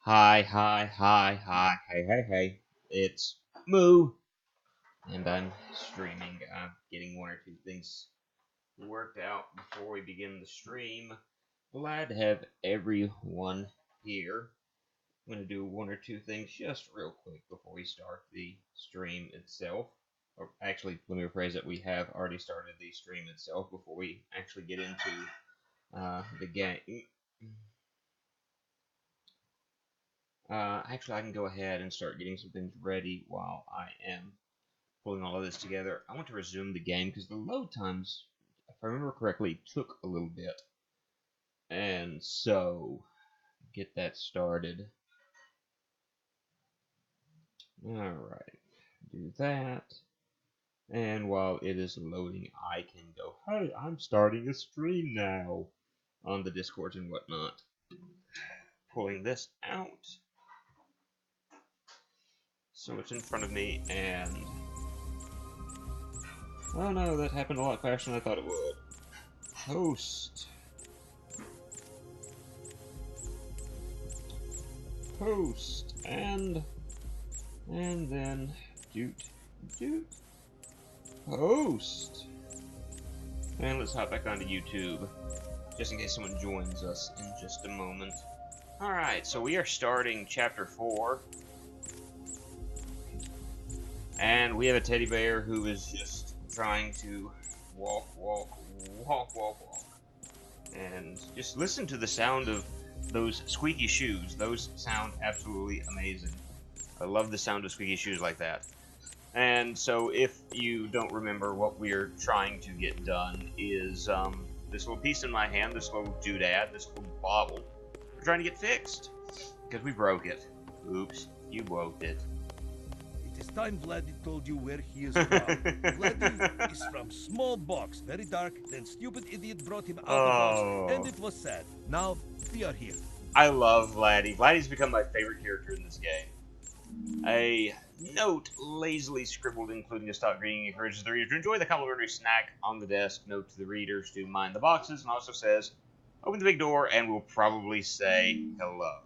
Hey. It's Moo, and I'm streaming. I'm getting one or two things worked out before we begin the stream. Glad to have everyone here. I'm going to do one or two things just real quick before we start the stream itself. Or actually, let me rephrase it. We have already started the stream itself before we actually get into the game. Actually, I can go ahead and start getting some things ready while I am pulling all of this together. I want to resume the game because the load times, if I remember correctly, took a little bit. And so, get that started. Alright, do that. And while it is loading, I can go, hey, I'm starting a stream now on the Discord and whatnot. Pulling this out. So it's in front of me, and oh no, that happened a lot faster than I thought it would. Host. Post. And then doot. Post. And let's hop back onto YouTube, just in case someone joins us in just a moment. Alright, so we are starting Chapter 4. And we have a teddy bear who is just trying to walk. And just listen to the sound of those squeaky shoes. Those sound absolutely amazing. I love the sound of squeaky shoes like that. And so if you don't remember, what we're trying to get done is this little piece in my hand, this little doodad, this little bauble. We're trying to get fixed because we broke it. Oops, you broke it. It is time Vladdy told you where he is from. Vladdy is from small box, very dark, then stupid idiot brought him out of box, and it was sad. Now, we are here. I love Vladdy. Vladdy's become my favorite character in this game. A note lazily scribbled, including a stock greeting, encourages the reader to enjoy the complimentary snack on the desk. Note to the readers to mind the boxes, and also says, open the big door, and we'll probably say hello.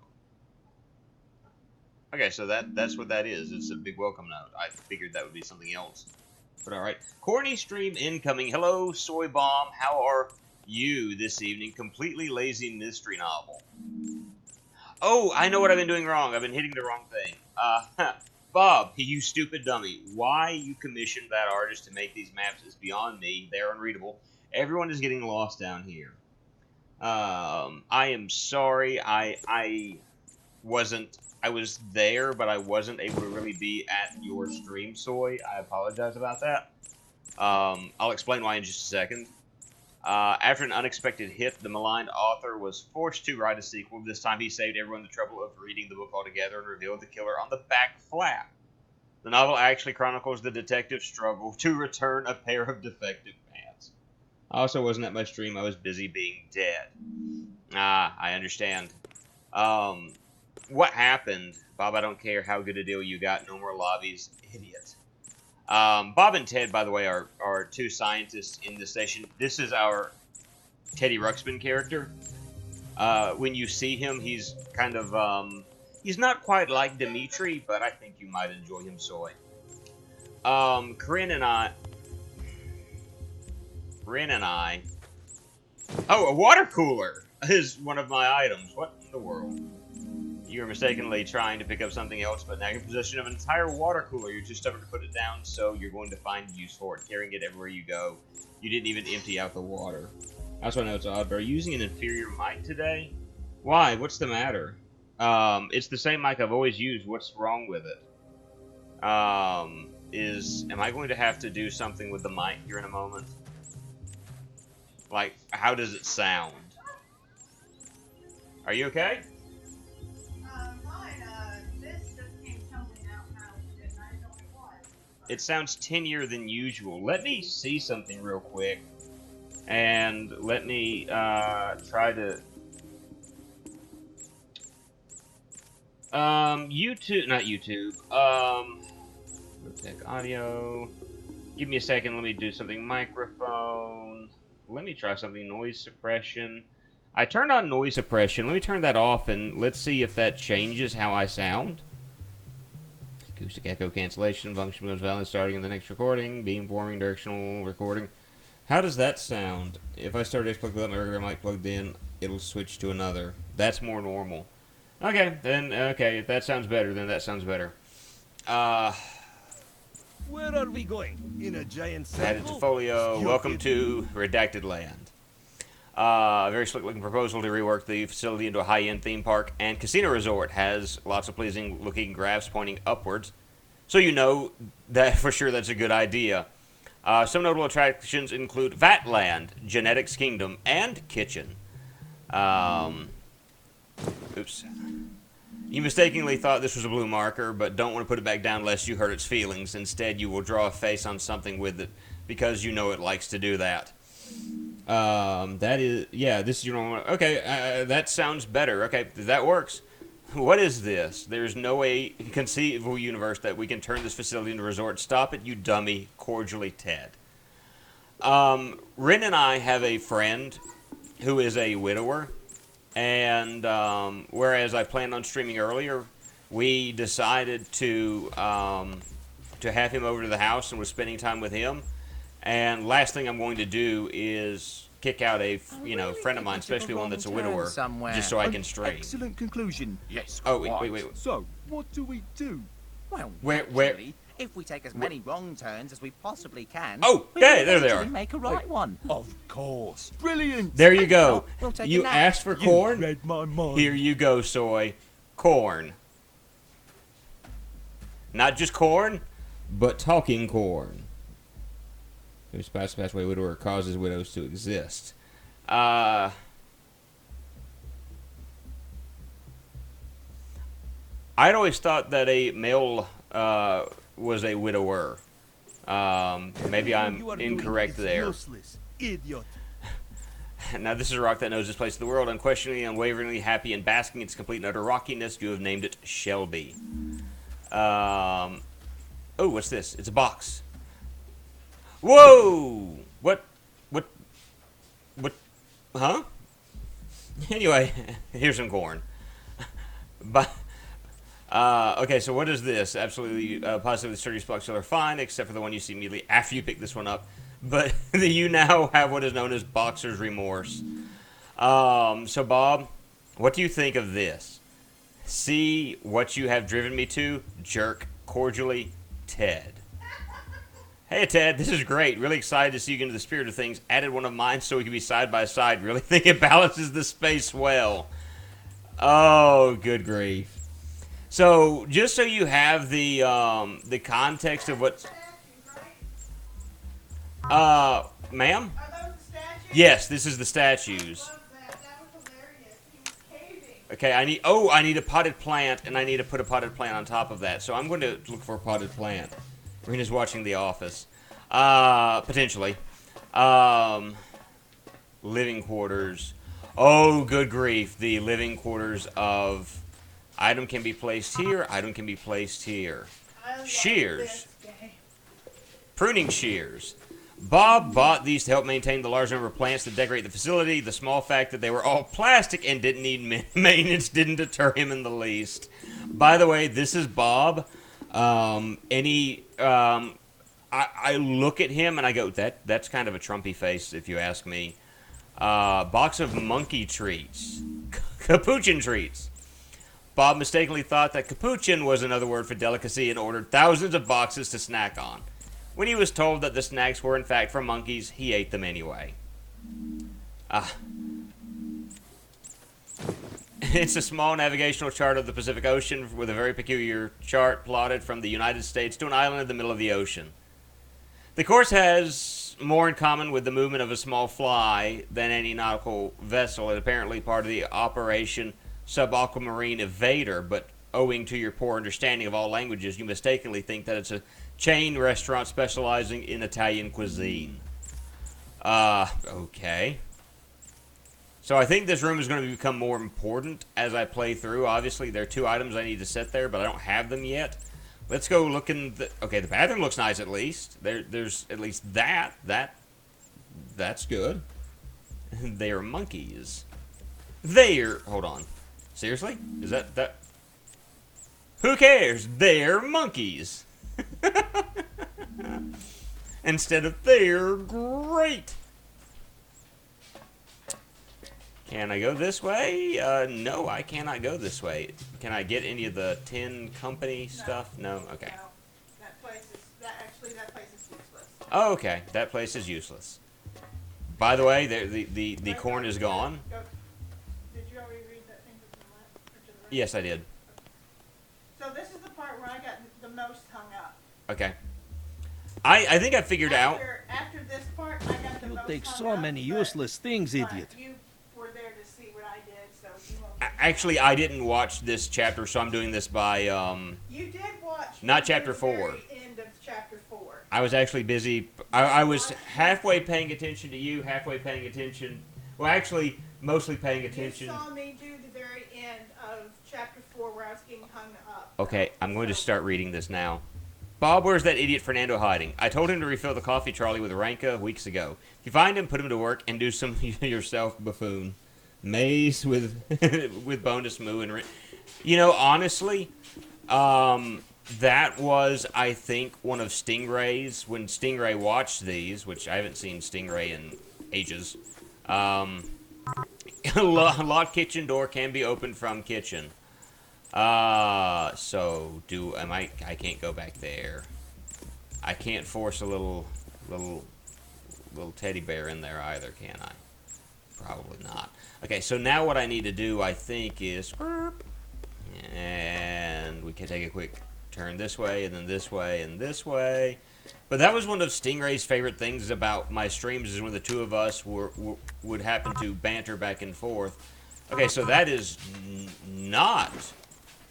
Okay, so that's what that is. It's a big welcome note. I figured that would be something else. But alright. Corny stream incoming. Hello, Soy Bomb. How are you this evening? Completely lazy mystery novel. Oh, I know what I've been doing wrong. I've been hitting the wrong thing. Bob, you stupid dummy. Why you commissioned that artist to make these maps is beyond me. They're unreadable. Everyone is getting lost down here. I am sorry. I was there, but I wasn't able to really be at your stream, Soy. I apologize about that. I'll explain why in just a second. After an unexpected hit, the maligned author was forced to write a sequel. This time he saved everyone the trouble of reading the book altogether and revealed the killer on the back flap. The novel actually chronicles the detective's struggle to return a pair of defective pants. I also wasn't at my stream. I was busy being dead. I understand. What happened? Bob, I don't care how good a deal you got. No more lobbies. Idiot. Bob and Ted, by the way, are two scientists in the station. This is our Teddy Ruxpin character. When you see him, he's kind of, he's not quite like Dimitri, but I think you might enjoy him, Soy. Ren and I... Oh, a water cooler is one of my items. What in the world? You were mistakenly trying to pick up something else, but now you're in possession of an entire water cooler. You're too stubborn to put it down, so you're going to find use for it, carrying it everywhere you go. You didn't even empty out the water. That's why I know it's odd. But are you using an inferior mic today? Why? What's the matter? It's the same mic I've always used. What's wrong with it? Am I going to have to do something with the mic here in a moment? Like, how does it sound? Are you okay? It sounds tinier than usual. Let me see something real quick. And let me try to... YouTube... Not YouTube. Tech audio. Give me a second. Let me do something. Microphone. Let me try something. Noise suppression. I turned on noise suppression. Let me turn that off and let's see if that changes how I sound. Acoustic echo cancellation function becomes valid starting in the next recording. Beamforming, directional recording. How does that sound? If I start to plug my regular mic plugged in, it'll switch to another. That's more normal. Okay, then, okay, if that sounds better, then that sounds better. Where are we going? In a giant Added circle? to folio. Stupid. Welcome to Redacted Land. A very slick-looking proposal to rework the facility into a high-end theme park and casino resort. Has lots of pleasing-looking graphs pointing upwards, so you know that for sure that's a good idea. Some notable attractions include Vatland, Genetics Kingdom, and Kitchen. Oops. You mistakenly thought this was a blue marker, but don't want to put it back down lest you hurt its feelings. Instead, you will draw a face on something with it because you know it likes to do that. That is, yeah, this is your normal. Okay, that sounds better. Okay, that works. What is this? There's no way, conceivable universe that we can turn this facility into a resort. Stop it, you dummy. Cordially, Ted. Wren and I have a friend who is a widower, and whereas I planned on streaming earlier, we decided to have him over to the house and was spending time with him. And last thing I'm going to do is kick out a friend of mine, especially one that's a widower, just so I can stream. Excellent conclusion. Yes. Oh wait. So what do we do? Well, Where- actually, if we take as many wrong turns as we possibly can, Oh, we yeah, will there they eventually are. make a right one. Of course. Brilliant. There you go. We'll take a You nap. asked for You corn. read my mind. Here you go, soy. Corn. Not just corn, but talking corn. Whose spouse passed away, widower causes widows to exist. I'd always thought that a male was a widower. Maybe I'm You are doing incorrect is there. Useless, idiot. Now, this is a rock that knows its place in the world, unquestioningly, unwaveringly happy and basking in its complete and utter rockiness. You have named it Shelby. Oh, what's this? It's a box. Whoa! What? Huh? Anyway, here's some corn. But, okay, so what is this? Absolutely, positively sturdy box are fine, except for the one you see immediately after you pick this one up. But you now have what is known as boxer's remorse. So Bob, what do you think of this? See what you have driven me to, jerk. Cordially, Ted. Hey Ted, this is great. Really excited to see you get into the spirit of things. Added one of mine so we can be side by side. Really think it balances the space well. Oh, good grief. So, just so you have the context of what... Ma'am? Are those the statues? Yes, this is the statues. I love that. That was hilarious. He was caving. Okay, I need a potted plant, and I need to put a potted plant on top of that. So I'm going to look for a potted plant. Rena's watching The Office. Potentially. Living quarters. Oh, good grief. The living quarters of... Item can be placed here. Item can be placed here. I love Shears. this game. Pruning shears. Bob bought these to help maintain the large number of plants that decorate the facility. The small fact that they were all plastic and didn't need maintenance didn't deter him in the least. By the way, this is Bob. I look at him and I go, that's kind of a Trumpy face, if you ask me. Box of monkey treats. Capuchin treats. Bob mistakenly thought that capuchin was another word for delicacy and ordered thousands of boxes to snack on. When he was told that the snacks were in fact for monkeys, he ate them anyway. It's a small navigational chart of the Pacific Ocean with a very peculiar chart plotted from the United States to an island in the middle of the ocean. The course has more in common with the movement of a small fly than any nautical vessel, and apparently part of the Operation Subaquamarine Evader, but owing to your poor understanding of all languages, you mistakenly think that it's a chain restaurant specializing in Italian cuisine. Okay. So I think this room is going to become more important as I play through. Obviously, there are 2 items I need to set there, but I don't have them yet. Let's go look in the... Okay, the bathroom looks nice at least. There's at least that. That's good. They are monkeys. They're... Hold on. Seriously? Is that... Who cares? They're monkeys. Instead of they're great. Can I go this way? No, I cannot go this way. Can I get any of the tin company stuff? No? Okay. No, that place is useless. Oh, okay. That place is useless. By the way, the corn is gone. Did you already read that thing to the left or to the right? Yes, I did. So this is the part where I got the most hung up. Okay. I think I figured out... After this part, I got the You most take hung so up, many but- useless things, but idiot. You were there to see what I did, so you won't. get Actually, I didn't watch this chapter, so I'm doing this by... You did watch. Not the chapter 4. very End of chapter 4. I was actually busy. I was halfway paying attention to you, halfway paying attention... Well, actually, mostly paying attention... You saw me do the very end of chapter 4 where I was getting hung up. Okay, I'm going to start reading this now. Bob, where's that idiot Fernando hiding? I told him to refill the coffee trolley with Ranka weeks ago. If you find him, put him to work and do some yourself, buffoon. Maize with with bonus moo and... You know, honestly, that was, I think, one of Stingray's... When Stingray watched these, which I haven't seen Stingray in ages... locked kitchen door can be opened from kitchen. So I can't go back there. I can't force a little teddy bear in there either, can I? Probably not. Okay, so now what I need to do, I think, is... And we can take a quick turn this way, and then this way, and this way. But that was one of Stingray's favorite things about my streams, is when the two of us would happen to banter back and forth. Okay, so that is not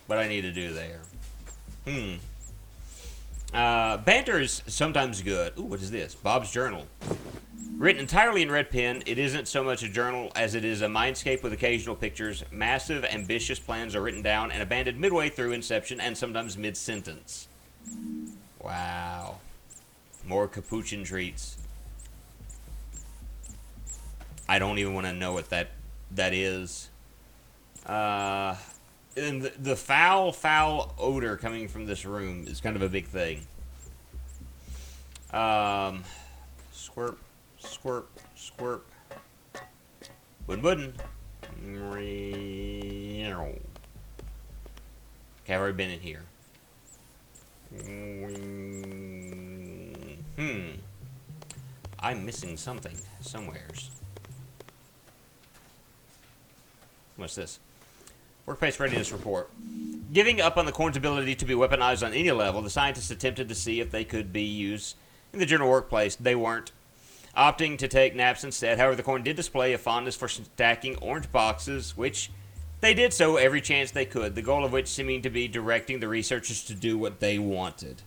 what I need to do there. Banter is sometimes good. Ooh, what is this? Bob's journal. Written entirely in red pen, it isn't so much a journal as it is a mindscape with occasional pictures. Massive, ambitious plans are written down and abandoned midway through inception and sometimes mid-sentence. Wow. More capuchin treats. I don't even want to know what that is. And the foul odor coming from this room is kind of a big thing. Squirp, squirp, squirp. Wooden. Okay, I've already been in here. I'm missing something somewheres. What's this? Workplace readiness report. Giving up on the corn's ability to be weaponized on any level, the scientists attempted to see if they could be used in the general workplace. They weren't. Opting to take naps instead, however, the corn did display a fondness for stacking orange boxes, which they did so every chance they could, the goal of which seeming to be directing the researchers to do what they wanted.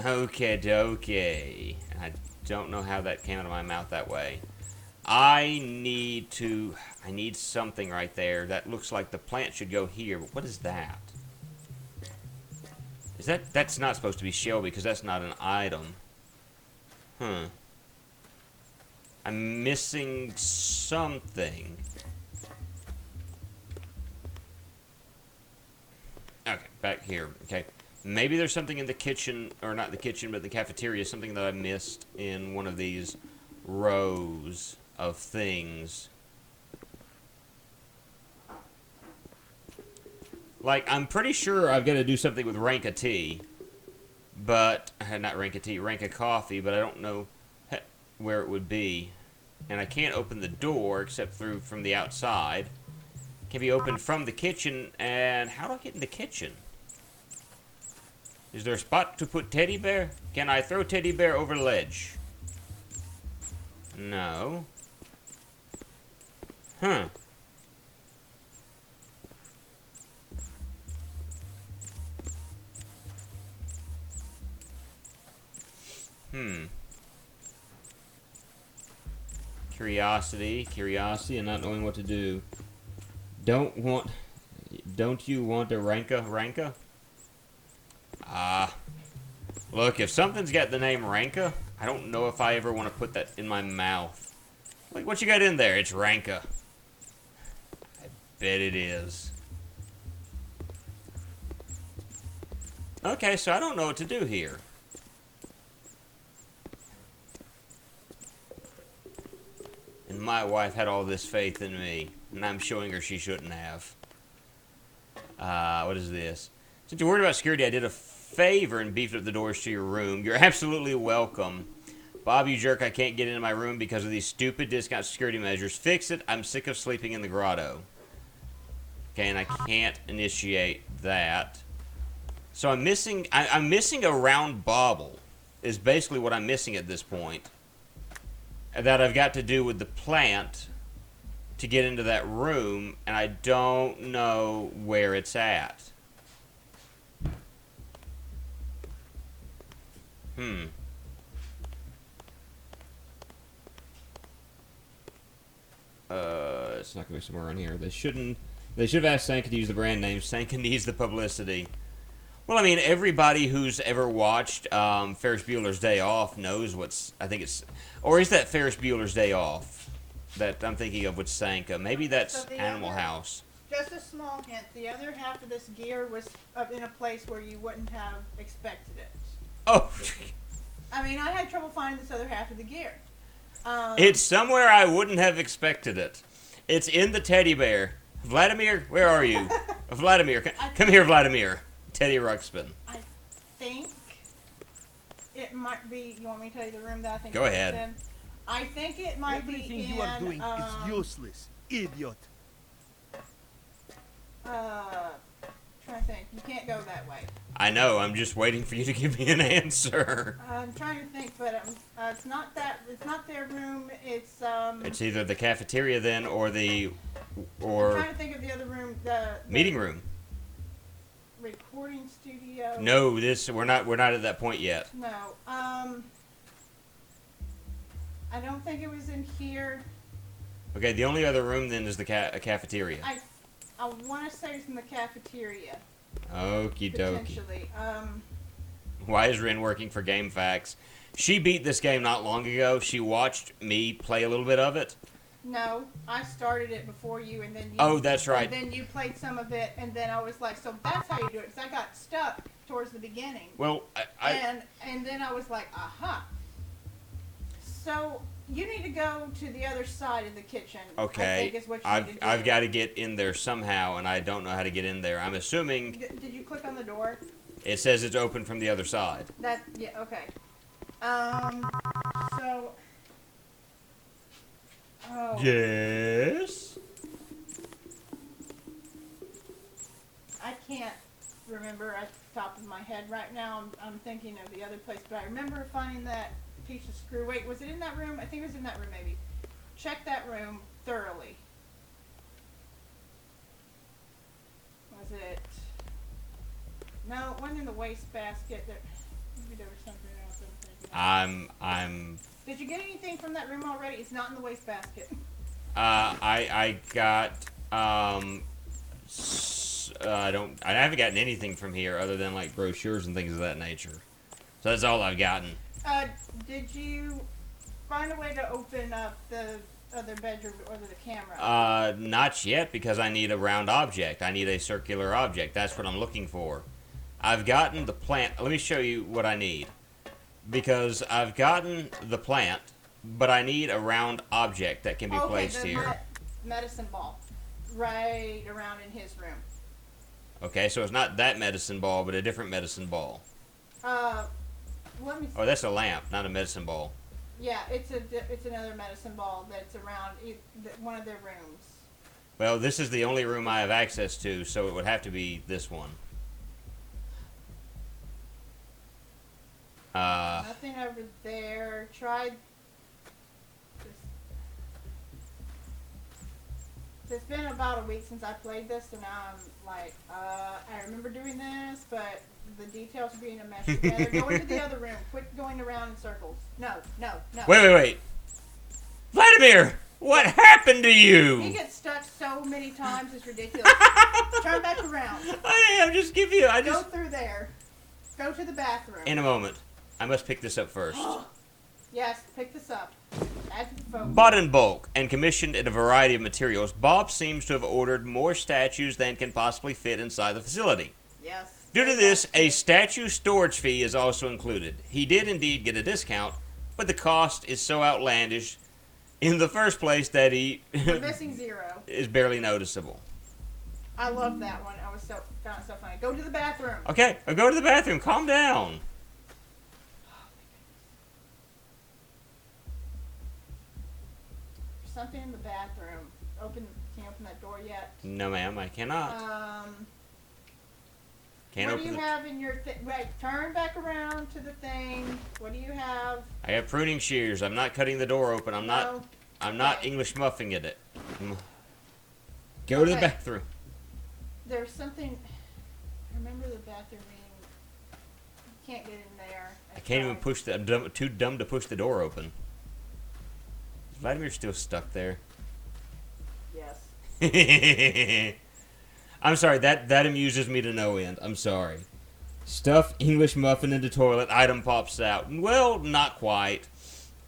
Okay. I don't know how that came out of my mouth that way. I need something right there. That looks like the plant should go here, but what is that? That's not supposed to be shell because that's not an item. I'm missing something. Okay, back here. Okay. Maybe there's something in the kitchen, or not the kitchen, but the cafeteria, something that I missed in one of these rows of things. Like, I'm pretty sure I've got to do something with Ranka tea, but, not Ranka tea, Ranka coffee, but I don't know where it would be. And I can't open the door except from the outside. It can be opened from the kitchen, and how do I get in the kitchen? Is there a spot to put teddy bear? Can I throw teddy bear over ledge? No. Curiosity, and not knowing what to do. Don't you want a Ranka? Look, if something's got the name Ranka, I don't know if I ever want to put that in my mouth. Like, what you got in there? It's Ranka. bet it is. Okay, so I don't know what to do here. And my wife had all this faith in me, and I'm showing her she shouldn't have. What is this? Since you're worried about security, I did a favor and beefed up the doors to your room. You're absolutely welcome. Bob, you jerk, I can't get into my room because of these stupid discount security measures. Fix it. I'm sick of sleeping in the grotto. Okay, and I can't initiate that. So I'm missing a round bauble is basically what I'm missing at this point. That I've got to do with the plant to get into that room, and I don't know where it's at. It's not going to be somewhere around here. They should have asked Sanka to use the brand name. Sanka needs the publicity. Well, I mean, everybody who's ever watched Ferris Bueller's Day Off knows what's... I think it's... Or is that Ferris Bueller's Day Off that I'm thinking of with Sanka? Maybe that's So Animal House. Just a small hint. The other half of this gear was up in a place where you wouldn't have expected it. Oh, I mean, I had trouble finding this other half of the gear. it's somewhere I wouldn't have expected it. It's in the teddy bear. Vladimir, where are you? Vladimir, come here, Vladimir. Teddy Ruxpin. I think it might be. You want me to tell you the room that I think? Go it's ahead. in? I think it might Everything be in. you are doing is useless, idiot. Trying to think. You can't go that way. I know. I'm just waiting for you to give me an answer. I'm trying to think, but it's not that. It's not their room. It's It's either the cafeteria then, or I'm trying to think of the other room. The meeting room. recording studio. No, we're not at that point yet. No. I don't think it was in here. Okay, the only other room then is the cafeteria. I want to say it's in the cafeteria. Okie dokie. Potentially. Why is Wren working for GameFAQs? She beat this game not long ago. She watched me play a little bit of it. No, I started it before you, and then you. Oh, that's right. And then you played some of it, and then I was like, so that's how you do it. Because I got stuck towards the beginning. Well, and then I was like, aha. So you need to go to the other side of the kitchen. okay. I think is what you need to do. I've got to get in there somehow, and I don't know how to get in there. I'm assuming Did you click on the door? it says it's open from the other side. Yeah. Okay. So. Oh. Yes. I can't remember at the top of my head right now. I'm thinking of the other place, but I remember finding that piece of screw. Wait, was it in that room? I think it was in that room, maybe. Check that room thoroughly. Was it? No, it wasn't in the wastebasket. Maybe there was something else I'm thinking of. Did you get anything from that room already? It's not in the wastebasket. I got I haven't gotten anything from here other than like brochures and things of that nature. So that's all I've gotten. Did you find a way to open up the other bedroom or the camera? Not yet, because I need a round object. I need a circular object. That's what I'm looking for. I've gotten the plant. Let me show you what I need. Because I've gotten the plant, but I need a round object that can be placed here. Medicine ball. Right around in his room. Okay, so it's not that medicine ball, but a different medicine ball. Let me see. Oh, that's a lamp, not a medicine ball. Yeah, it's another medicine ball that's around one of their rooms. Well, this is the only room I have access to, so it would have to be this one. Nothing over there. Tried. It's been about a week since I played this, and now I'm like, I remember doing this, but the details are being a mess together. Go into the other room. Quit going around in circles. No. Wait. Vladimir! What happened to you? He gets stuck so many times, it's ridiculous. Turn back around. I'm just giving you... Go through there. Go to the bathroom. In a moment. I must pick this up first. Yes, pick this up. Add to the phobia. Bought in bulk and commissioned in a variety of materials, Bob seems to have ordered more statues than can possibly fit inside the facility. Yes. Due to this, a statue storage fee is also included. He did indeed get a discount, but the cost is so outlandish in the first place that he We're missing 0. is barely noticeable. I love that one. I was found it so funny. Go to the bathroom. Okay, I'll go to the bathroom. Calm down. There's something in the bathroom. Can you open that door yet? No, ma'am, I cannot. Can't What do open you the... have in your right? Turn back around to the thing. What do you have? I have pruning shears. I'm not cutting the door open. I'm not Okay. English muffing it. Go to the Okay. bathroom. There's something. I remember the bathroom being. You can't get in there. I can't even push the... I'm too dumb to push the door open. Is Vladimir still stuck there? Yes. I'm sorry, that amuses me to no end. I'm sorry. Stuff English muffin into toilet, item pops out. Well, not quite.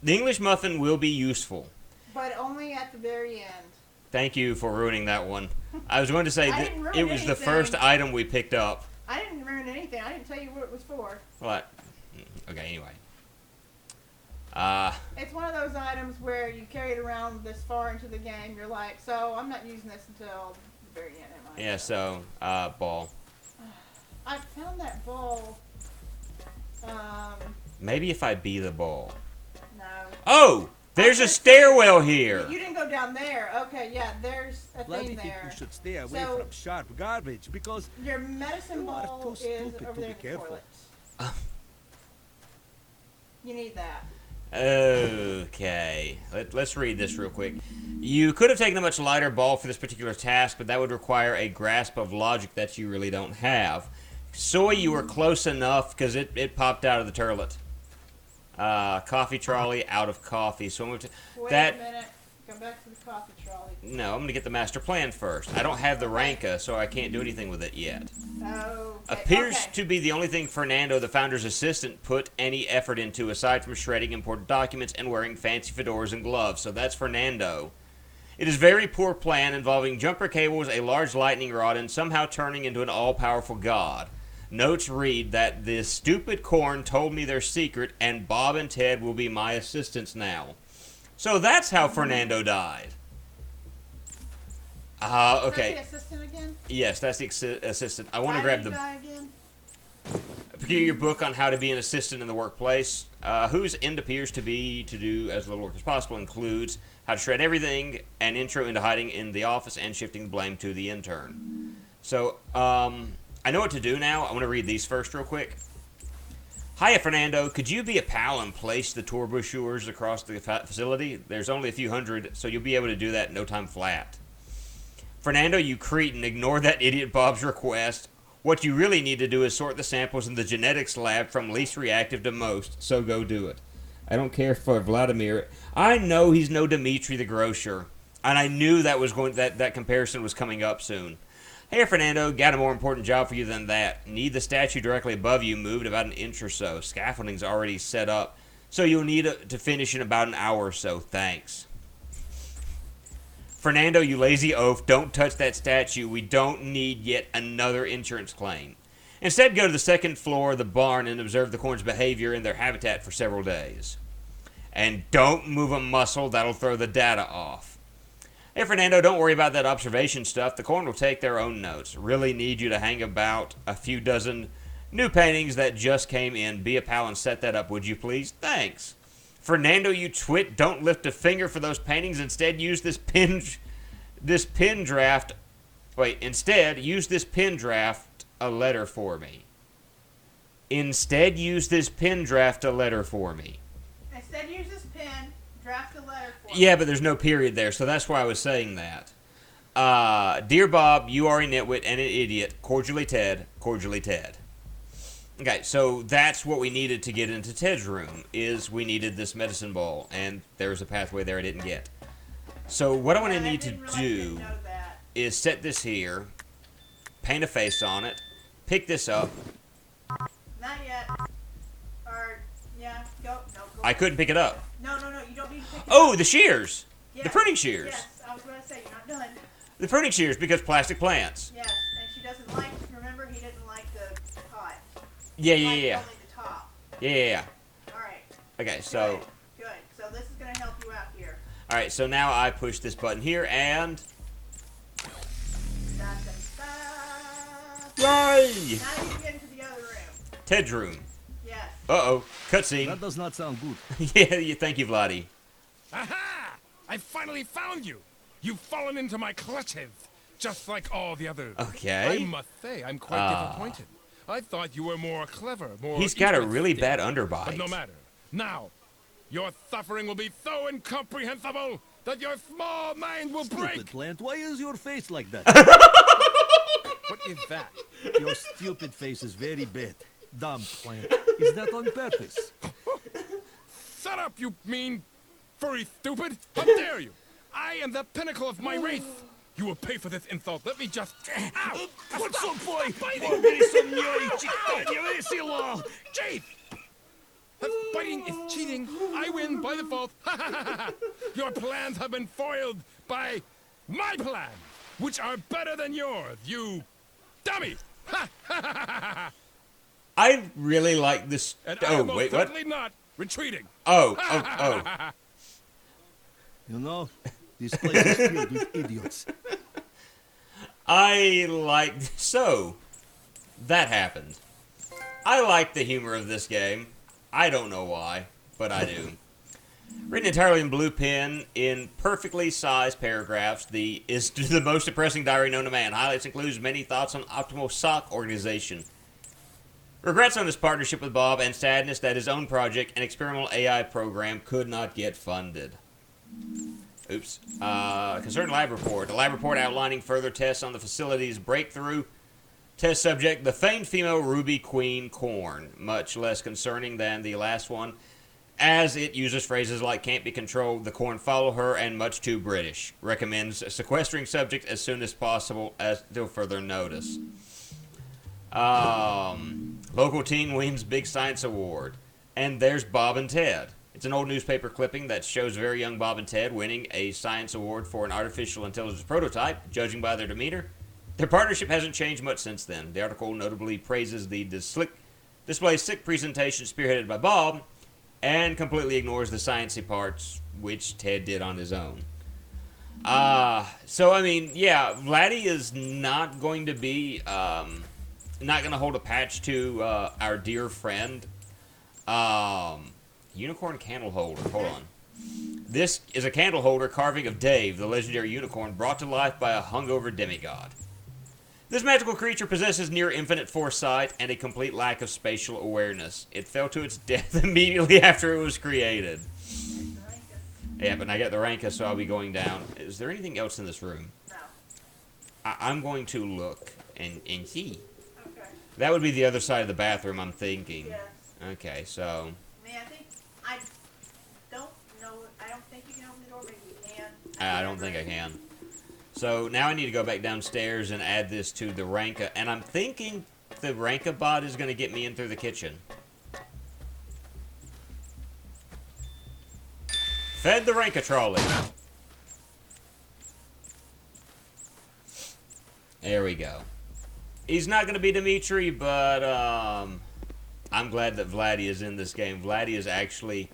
The English muffin will be useful. But only at the very end. Thank you for ruining that one. I was going to say I that didn't ruin it was the anything. first item we picked up. I didn't ruin anything. I didn't tell you what it was for. What? Okay, anyway. It's one of those items where you carry it around this far into the game. You're like, so I'm not using this until the very end. Am I? Yeah, so, ball. I found that ball. Maybe if I be the ball. No. Oh! There's a stairwell here! You didn't go down there. Okay, yeah, there's a Bloody thing think there. you should stay away So- from sharp garbage because Your medicine You are ball too is stupid over to there be in the careful. toilet. You need that. Okay, let's read this real quick. You could have taken a much lighter ball for this particular task, but that would require a grasp of logic that you really don't have. Soy, you were close enough because it popped out of the turlet. Coffee trolley, out of coffee. So I'm going to... Wait a minute. Come back to the coffee trolley. No, I'm going to get the master plan first. I don't have the Ranka, so I can't do anything with it yet. Oh. Appears to be the only thing Fernando, the founder's assistant, put any effort into aside from shredding important documents and wearing fancy fedoras and gloves. So that's Fernando. It is a very poor plan involving jumper cables, a large lightning rod, and somehow turning into an all-powerful god. Notes read that this stupid corn told me their secret, and Bob and Ted will be my assistants now. So that's how Fernando died. Okay. Is that the assistant again? Yes, that's the assistant. I want to Why grab did he the die again? peculiar book on how to be an assistant in the workplace. Whose end appears to be to do as little work as possible includes how to shred everything, an intro into hiding in the office, and shifting the blame to the intern. So, I know what to do now. I want to read these first real quick. Hiya, Fernando. Could you be a pal and place the tour brochures across the facility? There's only a few hundred, so you'll be able to do that in no time flat. Fernando, you cretin, ignore that idiot Bob's request. What you really need to do is sort the samples in the genetics lab from least reactive to most, so go do it. I don't care for Vladimir. I know he's no Dimitri the grocer, and I knew that comparison was coming up soon. Hey, Fernando, got a more important job for you than that. Need the statue directly above you moved about an inch or so. Scaffolding's already set up, so you'll need to finish in about an hour or so. Thanks. Fernando, you lazy oaf, don't touch that statue. We don't need yet another insurance claim. Instead, go to the second floor of the barn and observe the corn's behavior in their habitat for several days. And don't move a muscle, that'll throw the data off. Hey, Fernando, don't worry about that observation stuff. The corn will take their own notes. Really need you to hang about a few dozen new paintings that just came in. Be a pal and set that up, would you please? Thanks. Fernando, you twit, don't lift a finger for those paintings. Instead, use this pin draft. Wait, instead, use this pin draft a letter for me. Instead, use this pin draft a letter for me. Instead, use this pen. Draft a letter for me. Yeah, but there's no period there, so that's why I was saying that. Dear Bob, you are a nitwit and an idiot. Cordially, Ted. Cordially, Ted. Okay, so that's what we needed to get into Ted's room, is we needed this medicine ball, and there's a pathway there I didn't get. So what I'm going to need to do is set this here, paint a face on it, pick this up. Not yet. Or, Yeah, go. No, go. I couldn't pick it up. No, you don't need to pick it Oh, up. the shears. Yes, The pruning shears. Yes, I was going to say, you're not done. The pruning shears because plastic plants. Yes, and she doesn't like, remember, he didn't like the pot. Yeah, He yeah, liked yeah. only the top. Yeah. Alright. Okay, so... Good. So this is going to help you out here. Alright, so now I push this button here and... Yay! Now you can get into the other room. Ted's room. Yes. Uh-oh. Cutscene. That does not sound good. Yeah, thank you, Vladdy. Aha! I finally found you! You've fallen into my clutches, just like all the others. Okay. I must say, I'm quite disappointed. I thought you were more clever, more He's got a interesting. really bad But underbite. no matter. Now, your suffering will be so incomprehensible that your small mind will Stupid break. plant, why is your face like that? What is that? Your stupid face is very bad. Dumb plant. Is that on purpose? Shut up, you mean, furry stupid! How dare you! I am the pinnacle of my race! You will pay for this insult. Let me just... Ow! What's up, boy? Chief! If biting is cheating, I win by default. Your plans have been foiled by my plans, which are better than yours, you dummy! I really like this... And I Oh, am most wait, what? certainly not retreating. Oh. You know, this place is filled with idiots. I like... So, that happened. I like the humor of this game. I don't know why, but I do. Written entirely in blue pen, in perfectly sized paragraphs, is the most depressing diary known to man. Highlights includes many thoughts on optimal sock organization. Regrets on his partnership with Bob, and sadness that his own project, an experimental AI program, could not get funded. Oops. Concerned lab report. A lab report outlining further tests on the facility's breakthrough test subject, the famed female ruby queen corn. Much less concerning than the last one, as it uses phrases like can't be controlled, the corn follow her, and much too British. Recommends sequestering subject as soon as possible as till further notice. Local teen wins big science award. And there's Bob and Ted. It's an old newspaper clipping that shows very young Bob and Ted winning a science award for an artificial intelligence prototype. Judging by their demeanor, their partnership hasn't changed much since then. The article notably praises the display's slick presentation spearheaded by Bob, and completely ignores the sciencey parts, which Ted did on his own. So, I mean, yeah, Vladdy is not going to be, not going to hold a patch to our dear friend, unicorn candle holder. Hold on. This is a candle holder carving of Dave, the legendary unicorn, brought to life by a hungover demigod. This magical creature possesses near infinite foresight and a complete lack of spatial awareness. It fell to its death immediately after it was created. Yeah, but I got the Ranka, so I'll be going down. Is there anything else in this room? No. I'm going to look and see. Okay. That would be the other side of the bathroom, I'm thinking. Yes. Okay, so... I don't know. I don't think you can open the door. Maybe you can. I don't think I can. So now I need to go back downstairs and add this to the Ranka. And I'm thinking the Ranka bot is going to get me in through the kitchen. Fed the Ranka trolley. There we go. He's not going to be Dimitri, but I'm glad that Vladdy is in this game. Vladdy is actually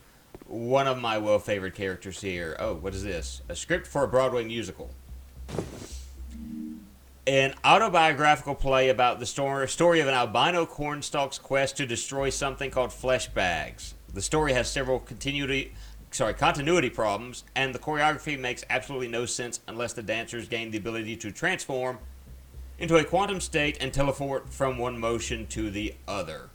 one of my well-favored characters here. Oh, what is this? A script for a Broadway musical. An autobiographical play about the story of an albino cornstalk's quest to destroy something called flesh bags. The story has several continuity problems, and the choreography makes absolutely no sense unless the dancers gain the ability to transform into a quantum state and teleport from one motion to the other.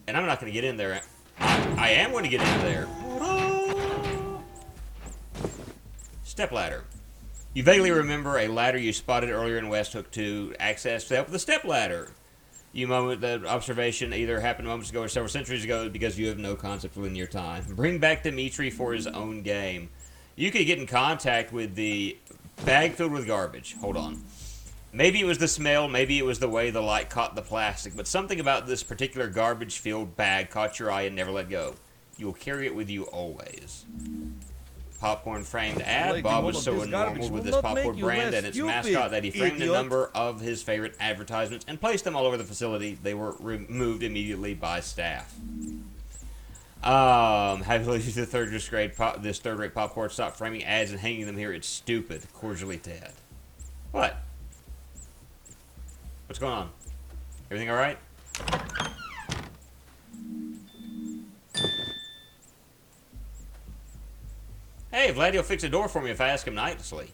And I'm not going to get in there. I am going to get in there. Stepladder. You vaguely remember a ladder you spotted earlier in Westhook to access to help with the stepladder. The observation either happened moments ago or several centuries ago because you have no concept of linear time. Bring back Dimitri for his own game. You could get in contact with the bag filled with garbage. Hold on. Maybe it was the smell, maybe it was the way the light caught the plastic, but something about this particular garbage-filled bag caught your eye and never let go. You will carry it with you always. Popcorn framed ad. Collecting Bob all was of so this garbage enormous with will this not popcorn make you brand less and its stupid, mascot that he framed a idiot. number of his favorite advertisements and placed them all over the facility. They were removed immediately by staff. Have you used the this third-rate popcorn? Stop framing ads and hanging them here. It's stupid. Cordially, Ted. What? What's going on? Everything all right? Hey, Vlad, he'll fix a door for me if I ask him nicely.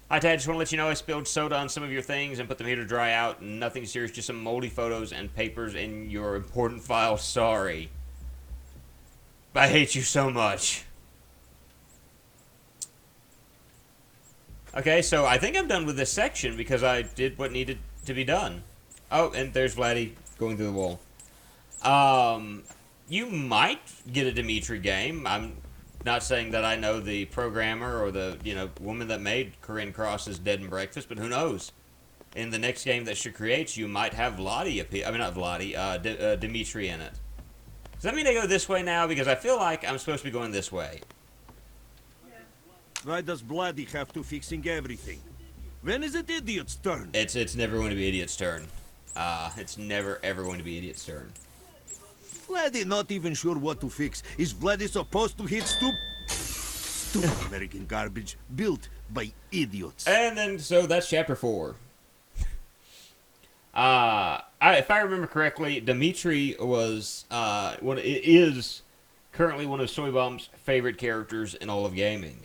Hi, Tad. Just want to let you know I spilled soda on some of your things and put them here to dry out. Nothing serious, just some moldy photos and papers in your important file. Sorry. I hate you so much. Okay, so I think I'm done with this section because I did what needed to be done. Oh, and there's Vladdy going through the wall. You might get a Dimitri game. I'm not saying that I know the programmer or the, woman that made Corinne Cross's Dead and Breakfast, but who knows? In the next game that she creates, you might have Dimitri in it. Does that mean I go this way now? Because I feel like I'm supposed to be going this way. Why does Bloody have to fixing everything? When is it Idiot's turn? It's never going to be Idiot's turn. It's never, ever going to be Idiot's turn. Bloody not even sure what to fix. Is Bloody supposed to hit stupid American garbage built by idiots? And then, so that's chapter 4. If I remember correctly, Dimitri was is currently one of Soybomb's favorite characters in all of gaming.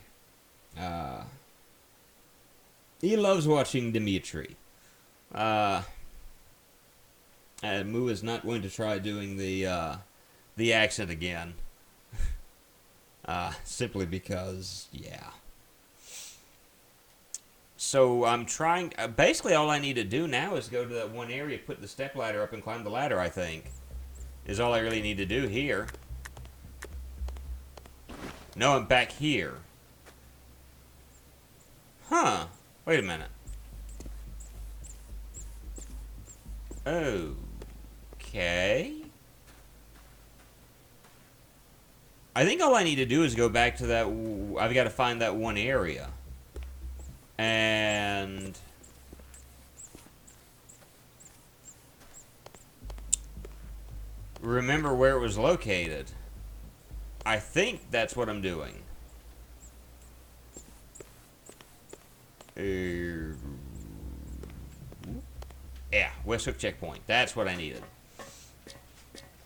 He loves watching Dimitri. And Moo is not going to try doing the accent again. Simply because, yeah. So I'm trying, basically all I need to do now is go to that one area, put the step ladder up and climb the ladder, I think. Is all I really need to do here. No, I'm back here. Huh. Wait a minute. Okay. I think all I need to do is go back to that. I've got to find that one area. And remember where it was located. I think that's what I'm doing. Yeah, West Hook checkpoint. That's what I needed.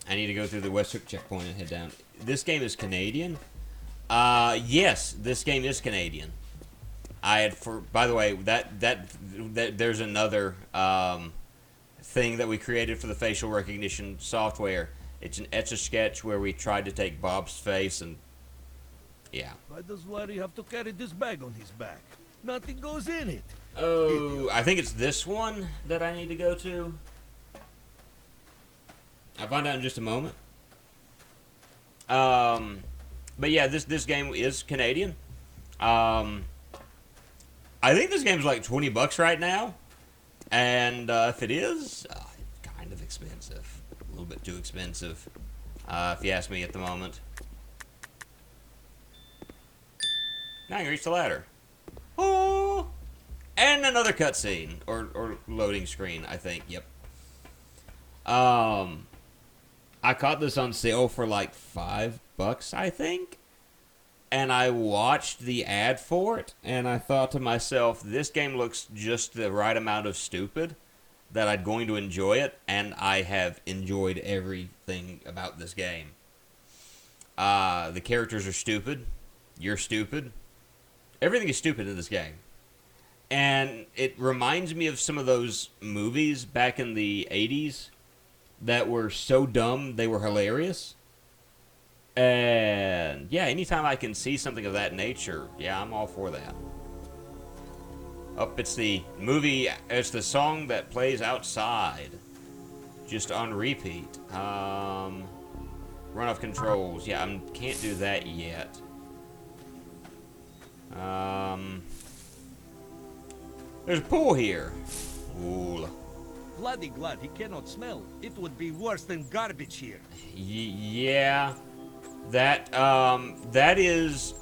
I need to go through the West Hook checkpoint and head down. This game is Canadian? Yes, this game is Canadian. By the way, that there's another thing that we created for the facial recognition software. It's an Etch-a-Sketch where we tried to take Bob's face and, yeah. Why does Larry have to carry this bag on his back? Nothing goes in it. Oh, I think it's this one that I need to go to. I'll find out in just a moment. But yeah, this game is Canadian. I think this game's like $20 right now. And if it is, it's kind of expensive. A little bit too expensive, if you ask me at the moment. Now I can reach the ladder. Oh! And another cutscene. Or loading screen, I think. Yep. I caught this on sale for like $5, I think. And I watched the ad for it, and I thought to myself, this game looks just the right amount of stupid that I'm going to enjoy it, and I have enjoyed everything about this game. The characters are stupid. You're stupid. Everything is stupid in this game. And it reminds me of some of those movies back in the 80s that were so dumb they were hilarious. And yeah, anytime I can see something of that nature, yeah, I'm all for that. It's the movie, it's the song that plays outside, just on repeat. Runoff controls, yeah, I can't do that yet. There's a pool here. Ooh. Bloody glad he cannot smell. It would be worse than garbage here. Yeah. That is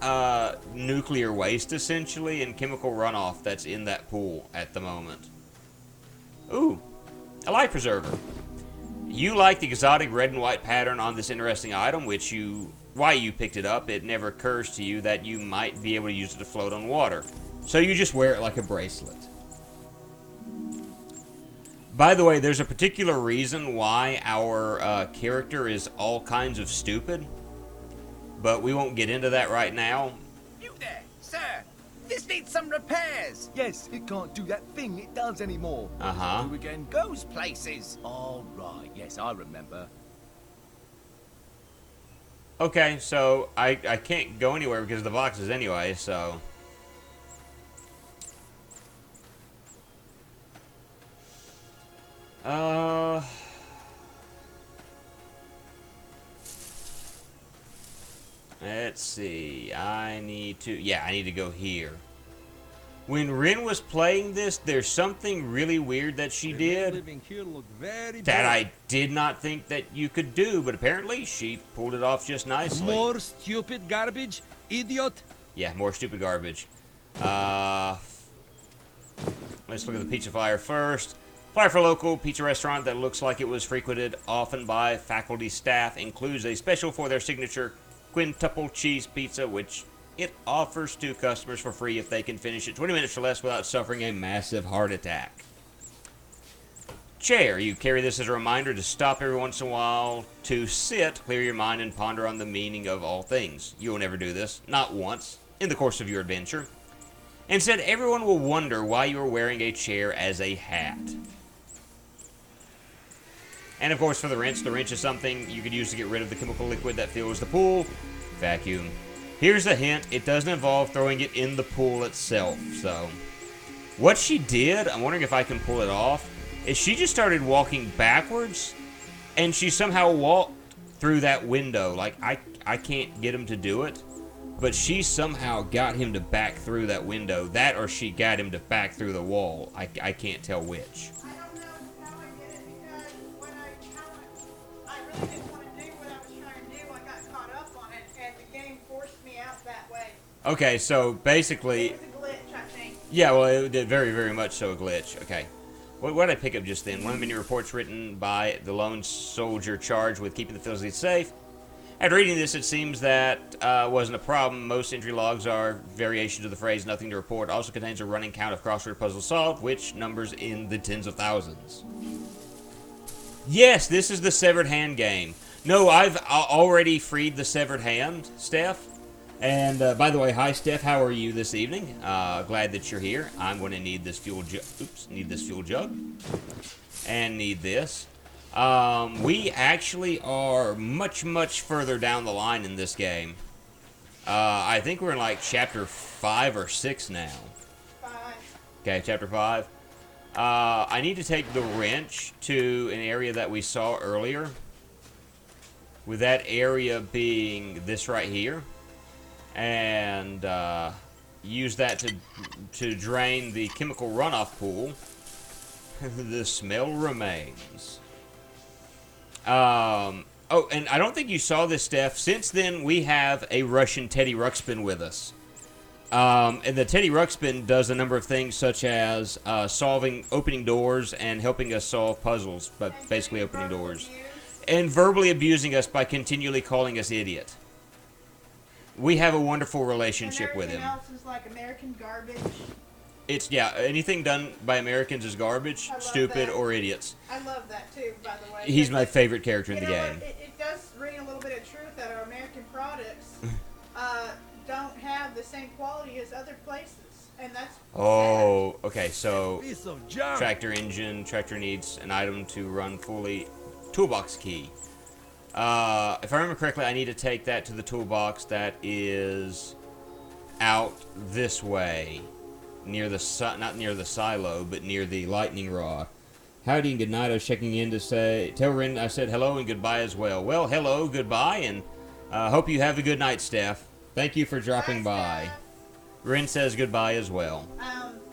nuclear waste, essentially, and chemical runoff that's in that pool at the moment. Ooh. A life preserver. You like the exotic red and white pattern on this interesting item, why you picked it up. It never occurs to you that you might be able to use it to float on water. So you just wear it like a bracelet. By the way, there's a particular reason why our character is all kinds of stupid, but we won't get into that right now. You there, sir! This needs some repairs! Yes, it can't do that thing it does anymore. Uh-huh. Who again? Goes places! All right, yes, I remember. Okay, so I can't go anywhere because of the boxes anyway, so... Let's see. I need to go here. When Wren was playing this, there's something really weird that she The man did living here looked very that bored. I did not think that you could do, but apparently she pulled it off just nicely. More stupid garbage, idiot. Yeah, more stupid garbage. Let's look at the pizza flyer first. Flyer for a local pizza restaurant that looks like it was frequented often by faculty staff includes a special for their signature quintuple cheese pizza, which it offers to customers for free if they can finish it 20 minutes or less without suffering a massive heart attack. Chair. You carry this as a reminder to stop every once in a while, to sit, clear your mind, and ponder on the meaning of all things. You will never do this, not once, in the course of your adventure. Instead, everyone will wonder why you are wearing a chair as a hat. And of course, for the wrench is something you could use to get rid of the chemical liquid that fills the pool. Vacuum. Here's a hint, it doesn't involve throwing it in the pool itself, so... What she did, I'm wondering if I can pull it off, is she just started walking backwards, and she somehow walked through that window. Like, I can't get him to do it, but she somehow got him to back through that window. That or she got him to back through the wall. I can't tell which. I don't know how I did it because when I really didn't want to do what I was trying to do. I got caught up on it, and the game forced me out that way. Okay, so basically... It was a glitch, I think. Yeah, well, it did very, very much so a glitch. Okay. What did I pick up just then? One of the many reports written by the lone soldier charged with keeping the facility safe. After reading this, it seems that wasn't a problem. Most entry logs are variations of the phrase "nothing to report." Also contains a running count of crossword puzzles solved, which numbers in the tens of thousands. Yes, this is the severed hand game. No, I've already freed the severed hand, Steph. And by the way, hi Steph, how are you this evening? Glad that you're here. I'm going to need this fuel jug. Oops, need this fuel jug. And need this. We actually are much, much further down the line in this game. I think we're in like chapter 5 or 6 now. 5. Okay, chapter 5. I need to take the wrench to an area that we saw earlier. With that area being this right here. And use that to drain the chemical runoff pool. The smell remains. Oh, and I don't think you saw this, Steph. Since then, we have a Russian Teddy Ruxpin with us. And the Teddy Ruxpin does a number of things, such as opening doors and helping us solve puzzles, but basically opening doors. And verbally abusing us by continually calling us idiot. We have a wonderful relationship with him. And everything else is like American garbage. It's, yeah, anything done by Americans is garbage, stupid, that. or idiots. I love that too, by the way. He's my favorite character in the game. It does ring a little bit of truth that our American products don't have the same quality as other places, and that's Oh, okay, so Piece of junk. tractor engine, tractor needs an item to run fully. Toolbox key. If I remember correctly, I need to take that to the toolbox that is out this way. Near the not near the silo, but near the lightning rod. Howdy and good night. I was checking in to tell Wren I said hello and goodbye as well. Well, hello, goodbye, and hope you have a good night, Steph. Thank you for dropping by. Steph. Wren says goodbye as well.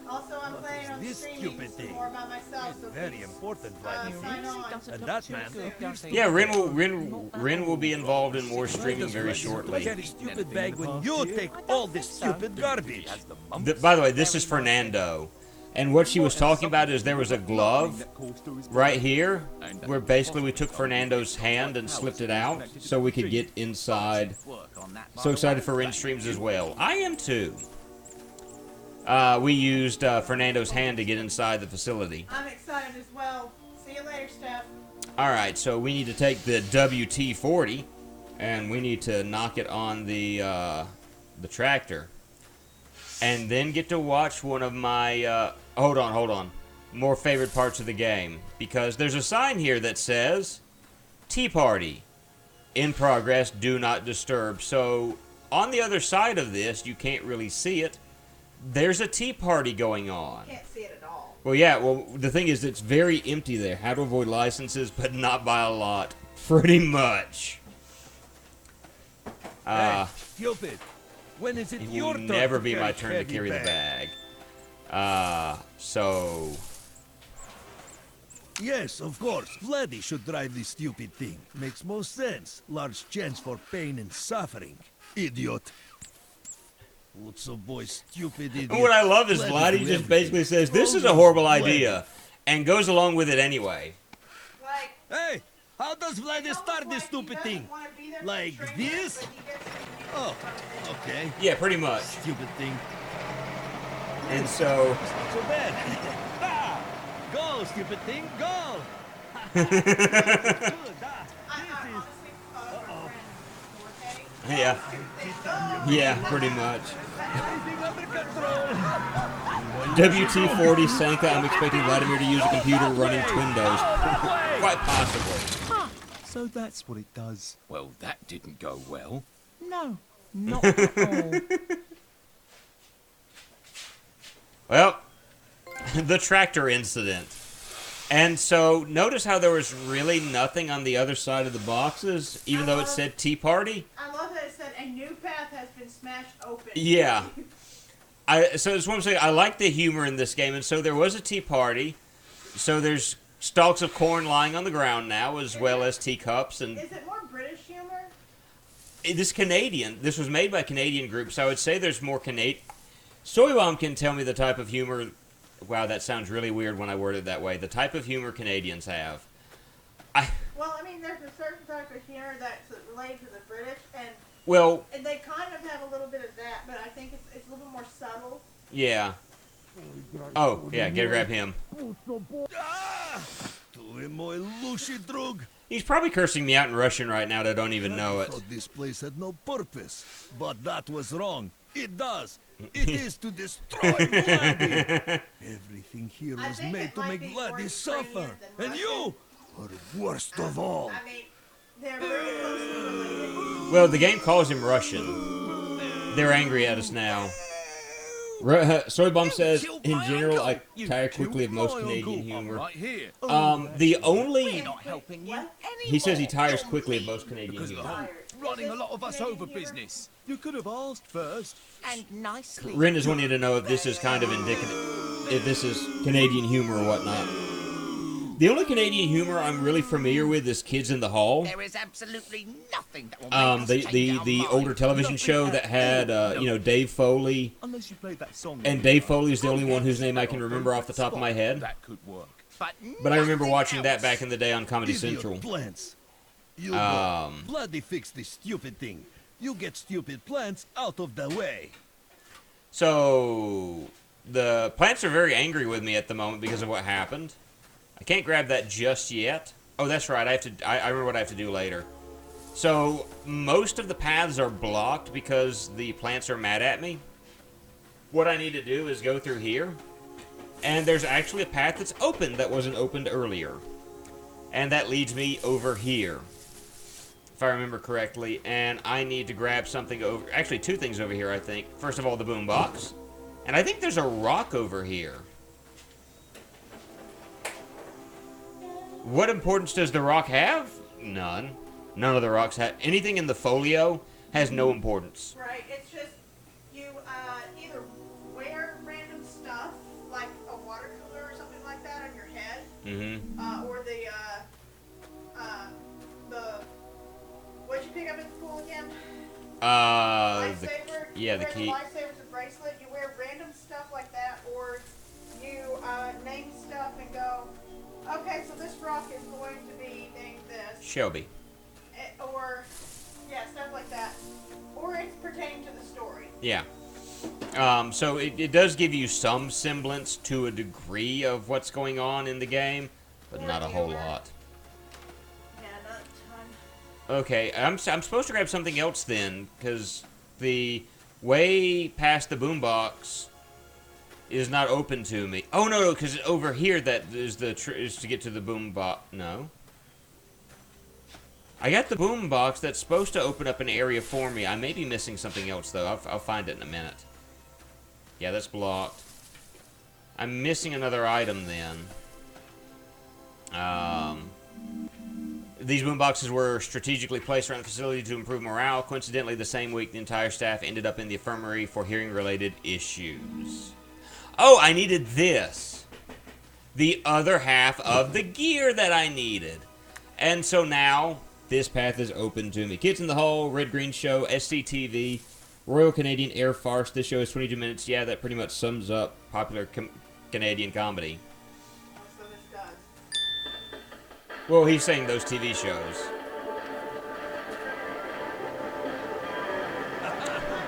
Also, I'm planning on this streaming stupid some thing. more by myself, so Very please, important, sign Vladimir. on. And that man appears to Yeah, Wren will be involved in more streaming very shortly. carry stupid bag when you take all this stupid garbage. By the way, this is Fernando. And what she was talking about is there was a glove right here where basically we took Fernando's hand and slipped it out so we could get inside. So excited for Wren streams as well. I am too. We used Fernando's hand to get inside the facility. I'm excited as well. See you later, Steph. Alright, so we need to take the WT-40 and we need to knock it on the tractor. And then get to watch one of my, hold on, more favorite parts of the game. Because there's a sign here that says, Tea Party, in progress, do not disturb. So, on the other side of this, you can't really see it, there's a tea party going on. Can't see it at all. Well, yeah, the thing is, it's very empty there. How to avoid licenses, but not by a lot. Pretty much. Hey, stupid. When is it It your will turn never to be my turn to heavy carry the bag. So... Yes, of course. Vladdy should drive this stupid thing. Makes most sense. Large chance for pain and suffering. Idiot. What's a boy, stupid idiot. What I love is Vladdy Vladdy do just everything. basically says, this is a Always horrible Vladdy. idea, and goes along with it anyway. Like, Hey, how does Vladdy it's start almost this like he stupid doesn't thing? wanna be there for Like training, this? but he gets to be Oh, okay. Yeah, pretty much. Stupid thing. And so... It's not so bad. Ah, go, stupid thing, go. Good, I This is... honestly thought it was okay? Yeah. Yeah, pretty much. Everything under control. WT-40 Sanka, I'm expecting Vladimir to use a computer running Twindos. Quite possibly. So that's what it does. Well, that didn't go well. No, not at all. Well, the tractor incident. And so, notice how there was really nothing on the other side of the boxes, even though it said Tea Party? I love that it said a new path has been smashed open. Yeah. So that's what I'm saying. I like the humor in this game. And so there was a tea party. So there's stalks of corn lying on the ground now, as well as teacups. And Is it more British humor? this Canadian, this was made by a Canadian group, so I would say there's more Canadian. Soybomb can tell me the type of humor. Wow, that sounds really weird when I word it that way. The type of humor Canadians have. Well, I mean, there's a certain type of humor that's related to the British, and they kind of have a little bit of that, but I think it's a little bit more subtle. Yeah. Oh, yeah, get to grab him. Ah! Tu moj luši drug. He's probably cursing me out in Russian right now, and I don't even know it. Thought this place had no purpose, but that was wrong. It does. It is to destroy Vladdy. Everything here I was think made it to might make be more Vladdy suffer. Ukrainian than And you are worst of all. I mean, they're very closely related. Well, the game calls him Russian. They're angry at us now. Soybomb says, in general, I tire quickly of most Canadian humor. Right here. The only... Not helping you He says he tires quickly of most Canadian because of the humor. whole running a lot of us over business. You could have asked first. And nicely. Ren is wanting to know if this is kind of indicative, if this is Canadian humor or whatnot. The only Canadian humor I'm really familiar with is Kids in the Hall. There is absolutely nothing that will make us change The our mind. older television show that had, Dave Foley. Unless you played that song. And Dave Foley is the only one whose name I can remember off the top of my head. That could work. But I remember nothing watching that else. back in the day on Comedy Idiot Central. plants. You Um, go. Vladdy fix this stupid thing. You get stupid plants out of the way. So, the plants are very angry with me at the moment because of what happened. I can't grab that just yet. Oh, that's right. I remember what I have to do later. So, most of the paths are blocked because the plants are mad at me. What I need to do is go through here. And there's actually a path that's open that wasn't opened earlier. And that leads me over here, if I remember correctly. And I need to grab something over... Actually, two things over here, I think. First of all, the boombox. And I think there's a rock over here. What importance does the rock have? None. None of the rocks have... Anything in the folio has no importance. Right, it's just you either wear random stuff like a watercolor or the what'd you pick up at the pool again? Lightsaber. Yeah, the you key. wear the lightsaber's a bracelet. You wear random stuff like that, or you name stuff and go, okay, so this rock is going to be named this. Shelby. Or, yeah, stuff like that. Or it's pertaining to the story. Yeah. So it does give you some semblance to a degree of what's going on in the game, but Or not a whole humor. lot. Yeah, not a ton. Okay, I'm supposed to grab something else then, because the way past the boombox is not open to me. Oh no, because over here that is is to get to the boombox. No. I got the boombox that's supposed to open up an area for me. I may be missing something else though. I'll find it in a minute. Yeah, that's blocked. I'm missing another item then. These boomboxes were strategically placed around the facility to improve morale. Coincidentally, the same week, the entire staff ended up in the infirmary for hearing-related issues. Oh, I needed this. The other half of the gear that I needed. And so now, this path is open to me. Kids in the Hole, Red Green Show, SCTV, Royal Canadian Air Farce. This show is 22 minutes. Yeah, that pretty much sums up popular Canadian comedy. So this does. Well, he's saying those TV shows.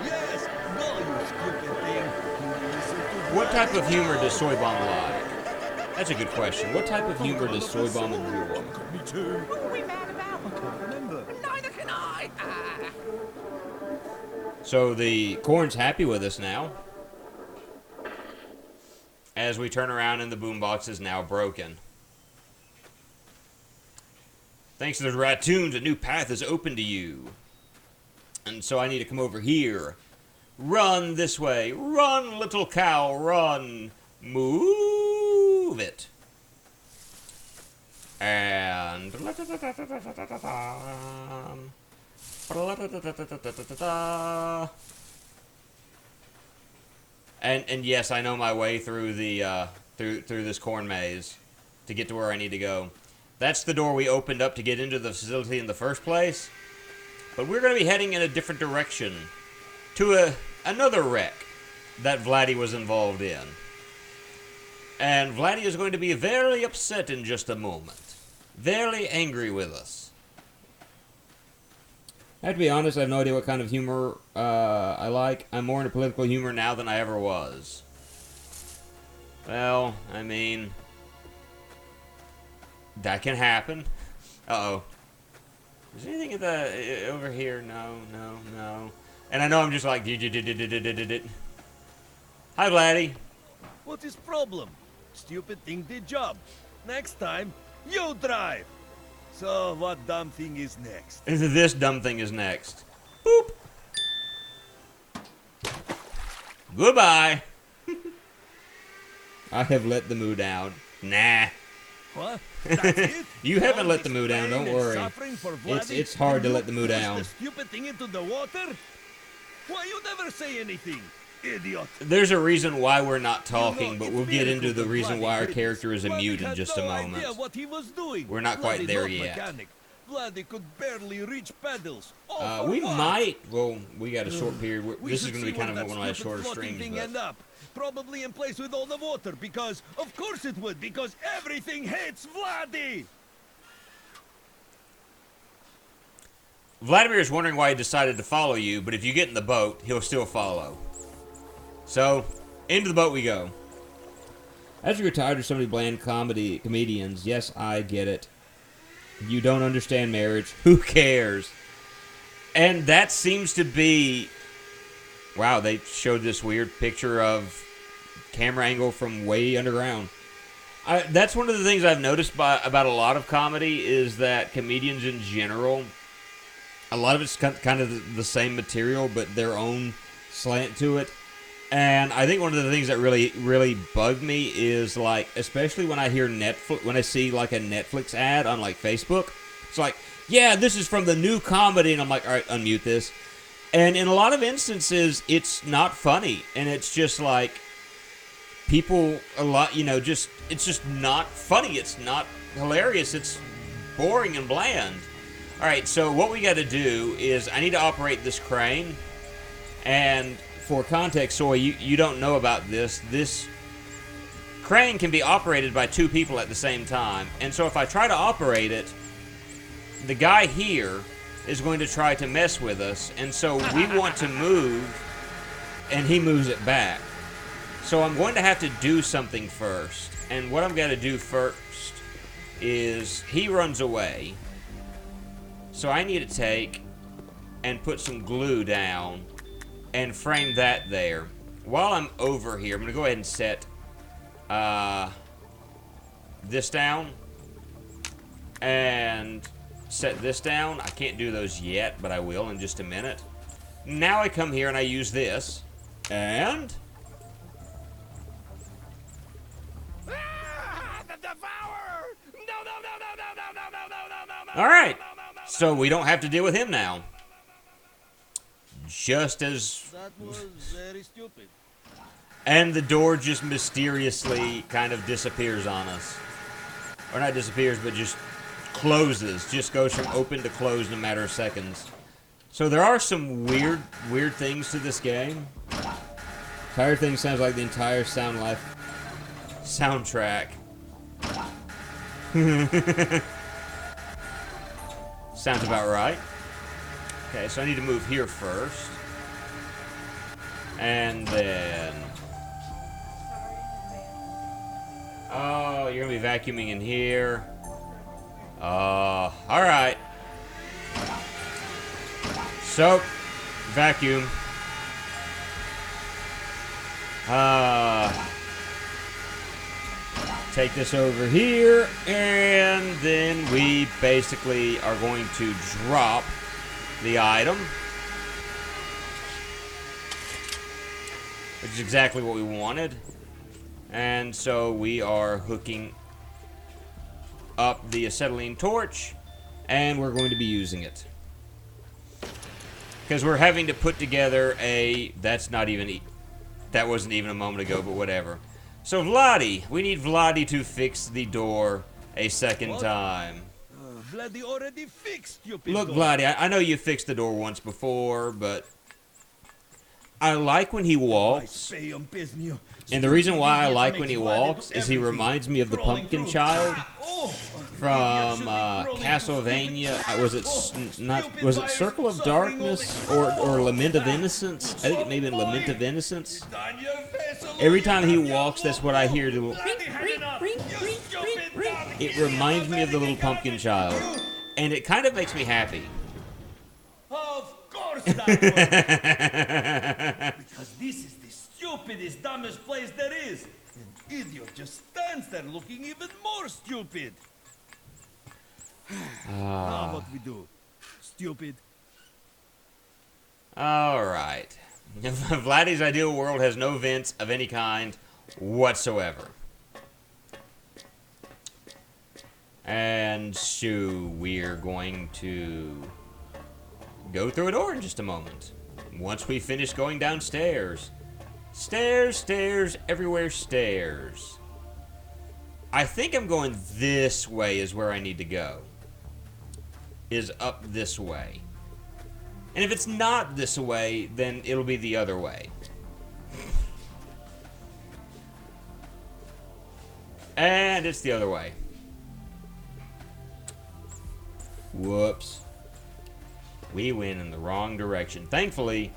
Yes, no, you stupid thing. You listen to What type of humor does Soy Bomb like? That's a good question. What type of humor does Soy Bomb enjoy? Me too. What were we mad about? I can't remember. Neither can I. So the corn's happy with us now. As we turn around and the boombox is now broken. Thanks to those ratoons, a new path is open to you. And so I need to come over here. Run this way. Run, little cow, run. Move it. And... And yes, I know my way through the through this corn maze to get to where I need to go. That's the door we opened up to get into the facility in the first place. But we're going to be heading in a different direction to another wreck that Vladdy was involved in. And Vladdy is going to be very upset in just a moment. Very angry with us. I have to be honest, I have no idea what kind of humor I like. I'm more into political humor now than I ever was. Well, I mean... that can happen. Uh-oh. Is there anything over here? No. And I know I'm just like... Hi, Vladdy. What is problem? Stupid thing did job. Next time, you drive. So what dumb thing is next? This dumb thing is next. Boop. Goodbye. I have let the moo down. Nah. What? That's it? You haven't All let the this moo down, pain don't and worry. suffering for It's Vladdy, hard and to you let the moo push down. the stupid thing into the water? Why you never say anything, idiot? There's a reason why we're not You know, talking, but it's we'll get miracle into the that reason Vladdy why our did character is this. mute Vladdy in had just a no moment. idea what he was doing. We're not quite Vladdy there not yet. Mechanic. Vladdy could barely reach pedals. All for We what? might. Well, we got a short period. We This is should going to be see kind of where one of that my stupid shorter floating streams. thing But end up. Probably in place with all the water, because of course it would, because everything hates Vladdy. Vladimir is wondering why he decided to follow you, but if you get in the boat, he'll still follow. So, into the boat we go. As you're tired of so many bland comedians, yes, I get it. You don't understand marriage. Who cares? And that seems to be... Wow, they showed this weird picture of camera angle from way underground. That's one of the things I've noticed about a lot of comedy is that comedians in general, a lot of it's kind of the same material, but their own slant to it. And I think one of the things that really bugged me is, like, especially when I hear when I see like a Netflix ad on like Facebook, it's like, yeah, this is from the new comedy, and I'm like, all right, unmute this. And in a lot of instances, it's not funny, and it's just like, people a lot, you know, just, it's just not funny. It's not hilarious. It's boring and bland. All right, so what we got to do is I need to operate this crane. And for context, Soy, you don't know about this. This crane can be operated by 2 people at the same time. And so if I try to operate it, the guy here is going to try to mess with us. And so we want to move, and he moves it back. So I'm going to have to do something first. And what I'm going to do first is he runs away. So I need to take and put some glue down and frame that there. While I'm over here, I'm going to go ahead and set this down and set this down. I can't do those yet, but I will in just a minute. Now I come here and I use this, and The devourer! No! all right, so we don't have to deal with him now. Just as, That was very stupid. and the door just mysteriously kind of disappears on us. Or not disappears, but just closes. Just goes from open to closed in a matter of seconds. So there are some weird things to this game. Entire thing sounds like the entire Sound Life soundtrack. Sounds about right. Okay, so I need to move here first. And then... oh, you're going to be vacuuming in here. Alright. So, vacuum. Take this over here, and then we basically are going to drop the item, which is exactly what we wanted. And so we are hooking up the acetylene torch, and we're going to be using it. Because we're having to put together a... that's not even... that wasn't even a moment ago, but whatever. So Vladi, we need Vladi to fix the door a second time. Bloody already fixed, stupid. Look, dog. Vladi, I know you fixed the door once before, but I like when he walks. And the reason why I like when he walks is he reminds me of the Pumpkin Child from Castlevania. Was it Circle of Darkness or Lament of Innocence? I think it may have been Lament of Innocence. Every time he walks, that's what I hear. The little, it reminds me of the little Pumpkin Child, and it kind of makes me happy. Of course that was. Because this is the stupidest, dumbest place there is. An idiot just stands there looking even more stupid. Now what we do? Stupid. Alright. Vladdy's ideal world has no vents of any kind whatsoever. And so we're going to go through a door in just a moment. Once we finish going downstairs. Stairs, stairs, everywhere stairs. I think I'm going this way is where I need to go. Is up this way. And if it's not this way, then it'll be the other way. And it's the other way. Whoops. We went in the wrong direction. Thankfully,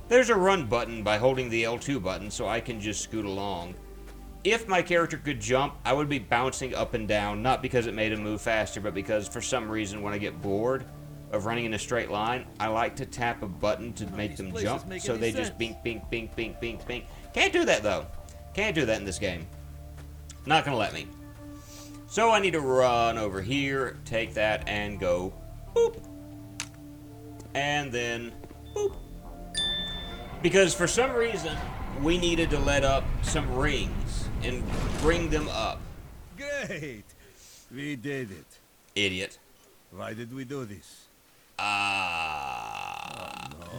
there's a run button by holding the L2 button, so I can just scoot along. If my character could jump, I would be bouncing up and down, not because it made him move faster, but because for some reason when I get bored of running in a straight line, I like to tap a button to make them jump, so they just bink, bink, bink, bink, bink, bink. Can't do that, though. Can't do that in this game. Not gonna let me. So I need to run over here, take that, and go boop. And then boop. Because for some reason, we needed to let up some rings and bring them up. Great. We did it. Idiot. Why did we do this?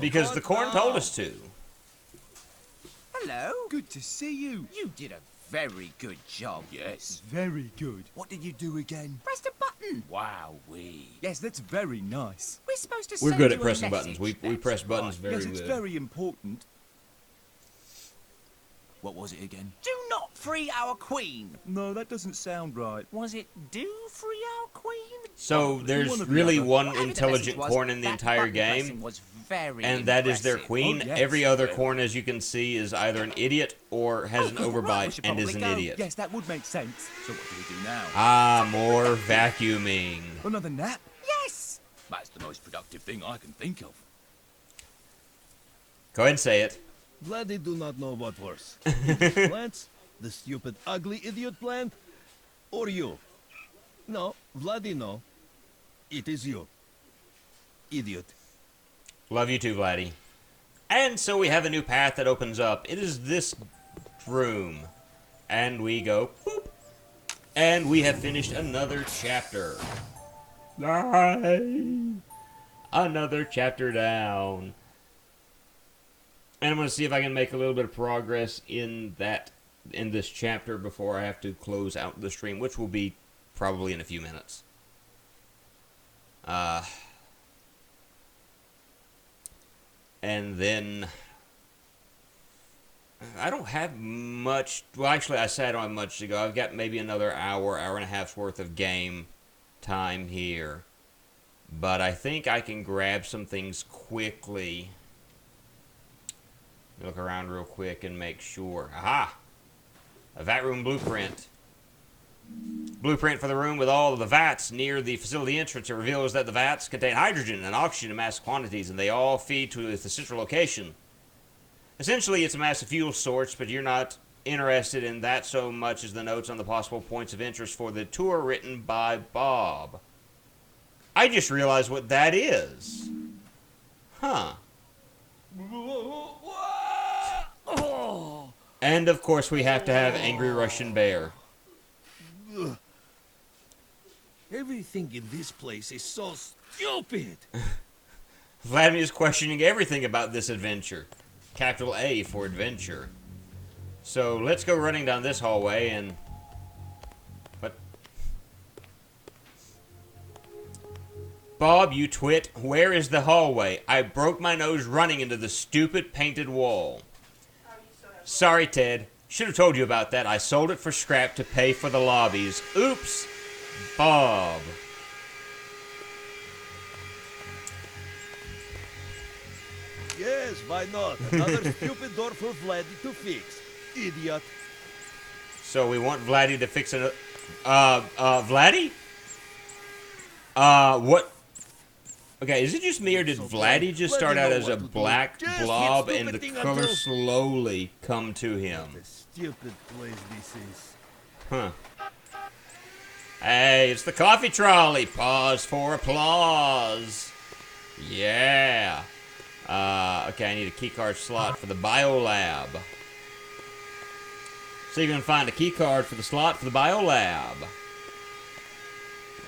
Because What the corn now? told us to. Hello. Good to see you. You did a very good job. Yes, very good. What did you do again? Press the button. Wowee. Yes, that's very nice. We're supposed to We're send good you at a pressing message. buttons. We press buttons very Yes, it's good. very important. What was it again? Do not free our queen. No, that doesn't sound right. Was it do free our queen? So there's one or the really other. one Whatever the intelligent message was, corn in the that entire button game, pressing was very and that is their impressive. queen. Oh, yes. Every other corn, as you can see, is either an idiot or has an right, we overbite should and is probably an go. idiot. Yes, that would make sense. So what do we do now? Ah, more vacuuming. Another nap? Yes. That's the most productive thing I can think of. Go ahead and say it. Bloody do not know what worse. Idiot plants? The stupid, ugly idiot plant? Or you? No, Vladdy, no. It is you. Idiot. Love you too, Vladdy. And so we have a new path that opens up. It is this room. And we go, boop. And we have finished another chapter. Another chapter down. And I'm going to see if I can make a little bit of progress in this chapter before I have to close out the stream, which will be probably in a few minutes. And then I don't have much. Well, actually, I said I don't have much to go. I've got maybe another hour and a half's worth of game time here. But I think I can grab some things quickly. Look around real quick and make sure. Aha! A vat room blueprint. Blueprint for the room with all of the vats near the facility entrance. It reveals that the vats contain hydrogen and oxygen in massive quantities, and they all feed to the central location. Essentially, it's a massive fuel source, but you're not interested in that so much as the notes on the possible points of interest for the tour written by Bob. I just realized what that is. Huh. And, of course, we have to have Angry Russian Bear. Everything in this place is so stupid. Vladimir is questioning everything about this adventure. Capital A for adventure. So, let's go running down this hallway and... What? Bob, you twit, where is the hallway? I broke my nose running into the stupid painted wall. Sorry, Ted. Should have told you about that. I sold it for scrap to pay for the lobbies. Oops. Bob. Yes, why not? Another stupid door for Vladdy to fix. Idiot. So we want Vladdy to fix it. Vladdy? What? Okay, is it just me or did Vladdy just start out as a black blob and the color slowly come to him? What a stupid place this is. Huh. Hey, it's the coffee trolley. Pause for applause. Yeah. Okay, I need a keycard slot for the biolab. So you can find a keycard for the slot for the biolab.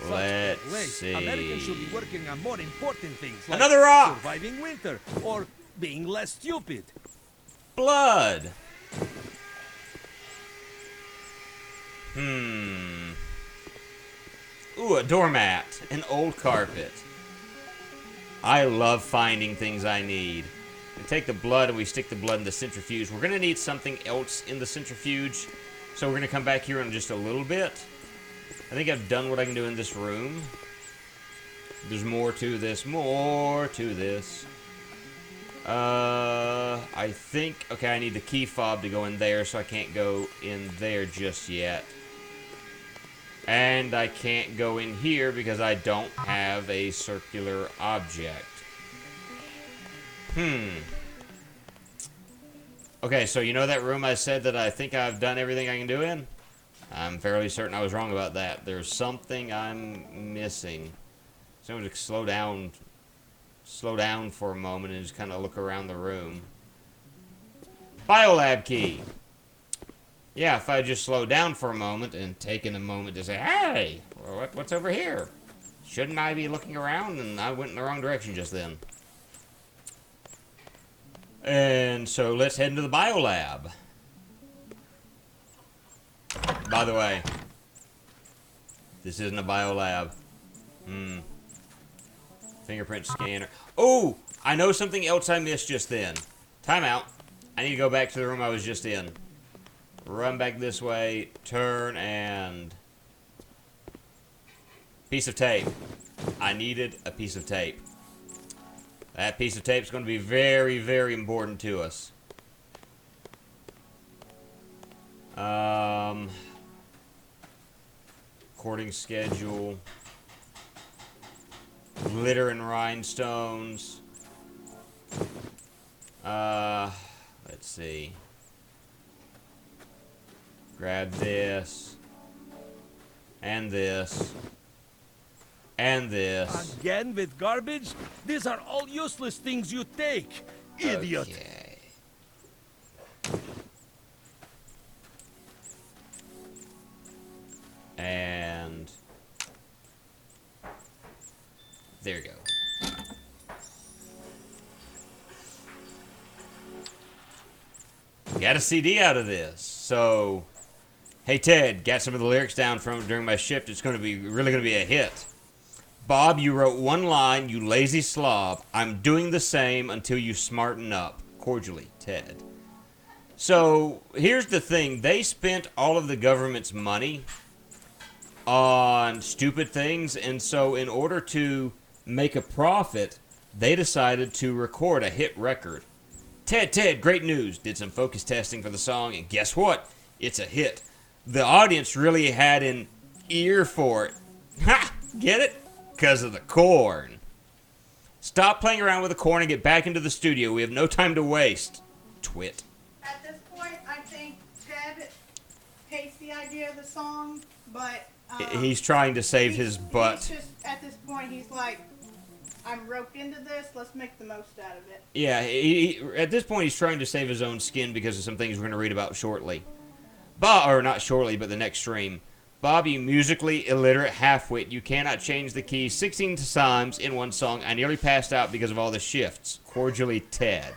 Let's see. Americans should be working on more important things like Another rock! surviving winter or being less stupid. Blood. Ooh, a doormat. An old carpet. I love finding things I need. We take the blood and we stick the blood in the centrifuge. We're going to need something else in the centrifuge. So we're going to come back here in just a little bit. I think I've done what I can do in this room. There's more to this. More to this. I think... Okay, I need the key fob to go in there, so I can't go in there just yet. And I can't go in here because I don't have a circular object. Okay, so you know that room I said that I think I've done everything I can do in? I'm fairly certain I was wrong about that. There's something I'm missing. So I'm going to slow down for a moment and just kind of look around the room. Biolab key. Yeah, if I just slow down for a moment and taken a moment to say, hey, what's over here? Shouldn't I be looking around? And I went in the wrong direction just then. And so let's head into the biolab. By the way, this isn't a biolab. Fingerprint scanner. Oh, I know something else I missed just then. Time out. I need to go back to the room I was just in. Run back this way, turn, and... piece of tape. I needed a piece of tape. That piece of tape is going to be very, very important to us. Recording schedule. Glitter and rhinestones. Let's see. Grab this. And this. And this. Again with garbage? These are all useless things you take, idiot. Okay. And there you go. Got a CD out of this. So, hey Ted, got some of the lyrics down from during my shift. It's going to be really going to be a hit. Bob, you wrote one line, you lazy slob. I'm doing the same until you smarten up. Cordially, Ted. So, here's the thing. They spent all of the government's money on stupid things, and so in order to make a profit, they decided to record a hit record. Ted, great news. Did some focus testing for the song, and guess what? It's a hit. The audience really had an ear for it. Ha! Get it? Because of the corn. Stop playing around with the corn and get back into the studio. We have no time to waste. Twit. At this point, I think Ted hates the idea of the song, but He's trying to save his butt. He's just, at this point, he's like, I'm roped into this, let's make the most out of it. Yeah, at this point, he's trying to save his own skin because of some things we're going to read about shortly. Or not shortly, but the next stream. Bob, you musically illiterate halfwit. You cannot change the key 16 times in one song. I nearly passed out because of all the shifts. Cordially, Ted.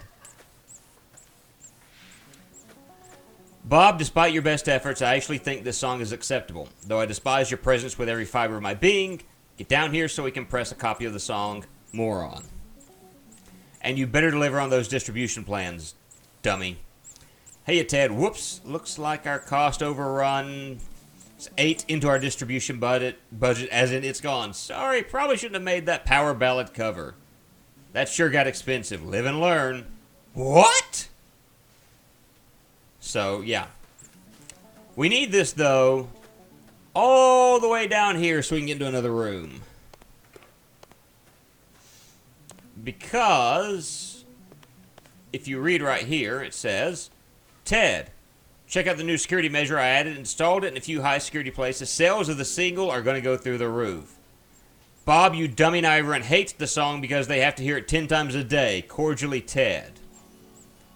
Bob, despite your best efforts, I actually think this song is acceptable. Though I despise your presence with every fiber of my being, get down here so we can press a copy of the song. Moron. And you better deliver on those distribution plans, dummy. Hey, Ted. Whoops. Looks like our cost overrun ate into our distribution budget, as in it's gone. Sorry, probably shouldn't have made that power ballad cover. That sure got expensive. Live and learn. What? So, yeah. We need this, though, all the way down here so we can get into another room. Because, if you read right here, it says, Ted, check out the new security measure I added, installed it in a few high security places. Sales of the single are going to go through the roof. Bob, you dummy and everyone hates the song because they have to hear it 10 times a day. Cordially, Ted.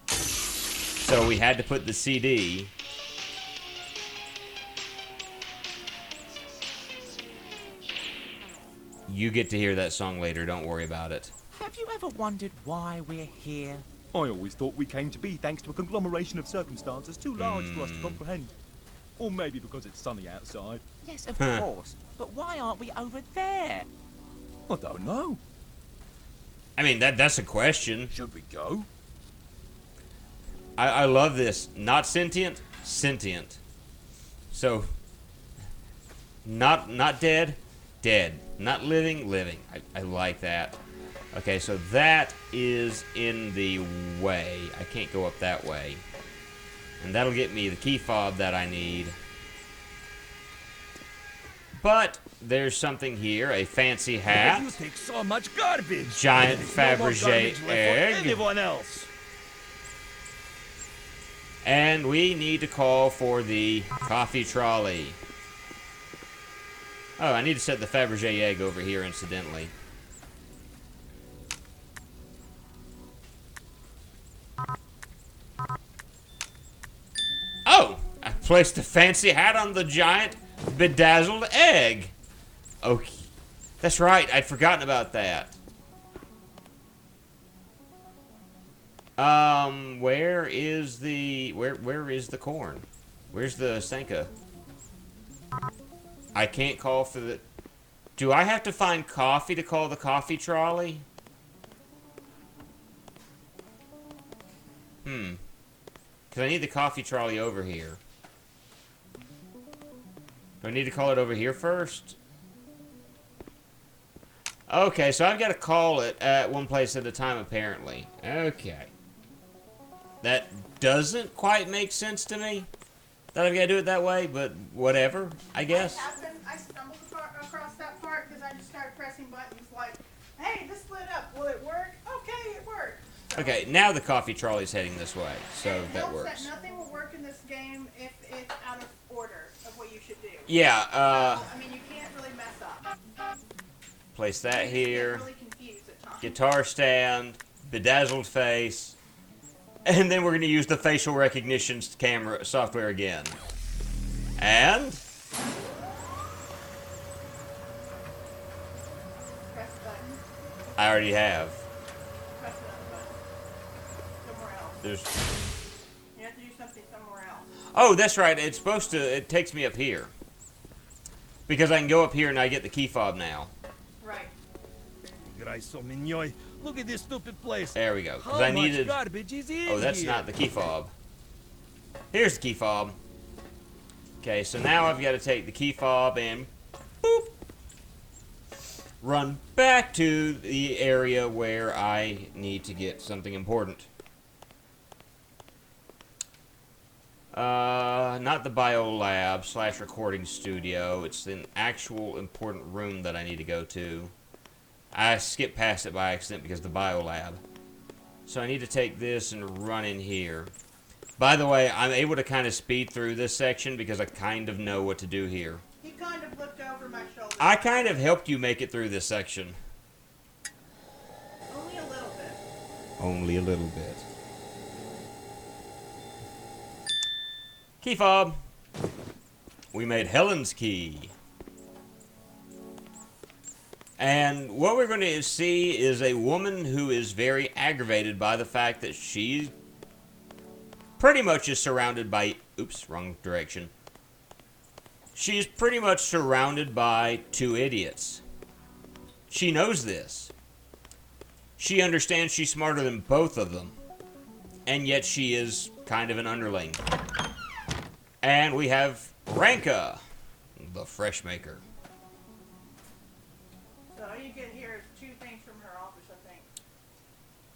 So we had to put the CD. You get to hear that song later. Don't worry about it. Have you ever wondered why we're here? I always thought we came to be thanks to a conglomeration of circumstances too large for us to comprehend. Or maybe because it's sunny outside. Yes, of course. But why aren't we over there? I don't know. I mean, that's a question. Should we go? I love this. Not sentient, sentient. So, not dead, dead. Not living, living. I like that. Okay, so that is in the way. I can't go up that way. And that'll get me the key fob that I need. But there's something here, a fancy hat. You take so much garbage. Giant There's no more Fabergé garbage left for egg. anyone else. And we need to call for the coffee trolley. Oh, I need to set the Fabergé egg over here, incidentally. Oh! I placed a fancy hat on the giant bedazzled egg. Okay. That's right, I'd forgotten about that. Where is the corn? Where's the Sanka? I can't call for the... Do I have to find coffee to call the coffee trolley? Because I need the coffee trolley over here. Do I need to call it over here first? Okay, so I've got to call it at one place at a time, apparently. Okay. That doesn't quite make sense to me, that I've got to do it that way, but whatever, I guess. I stumbled across that part because I just started pressing buttons like, hey, this lit up. Will it work? Okay, it worked. So, Okay, now the coffee trolley's heading this way, so it that helps works. that nothing will work in this game if it's out of order of what you should do. Yeah, So, I mean, you can't really mess up. place that You here. get really confused at times. Guitar stand, bedazzled face, and then we're going to use the facial recognition camera software again. And Press the button. I already have. Press another button. Somewhere else. There's... You have to do something somewhere else. Oh, that's right. It's supposed to... It takes me up here. Because I can go up here and I get the key fob now. Right. Grayso Mignoy, look at this stupid place. There we go. 'Cause How I needed... much garbage is in Oh, that's here? not the key fob. Here's the key fob. Okay, so now I've got to take the key fob and boop, run back to the area where I need to get something important. Not the bio lab / recording studio. It's an actual important room that I need to go to. I skipped past it by accident because of the bio lab. So I need to take this and run in here. By the way, I'm able to kind of speed through this section because I kind of know what to do here. He kind of looked over my shoulder. I kind of helped you make it through this section. Only a little bit. Only a little bit. Key fob. We made Helen's key. And what we're going to see is a woman who is very aggravated by the fact that she pretty much is surrounded by... Oops, wrong direction. She's pretty much surrounded by two idiots. She knows this. She understands she's smarter than both of them. And yet she is kind of an underling. And we have Ranka, the fresh maker. So all you get here is 2 things from her office, I think.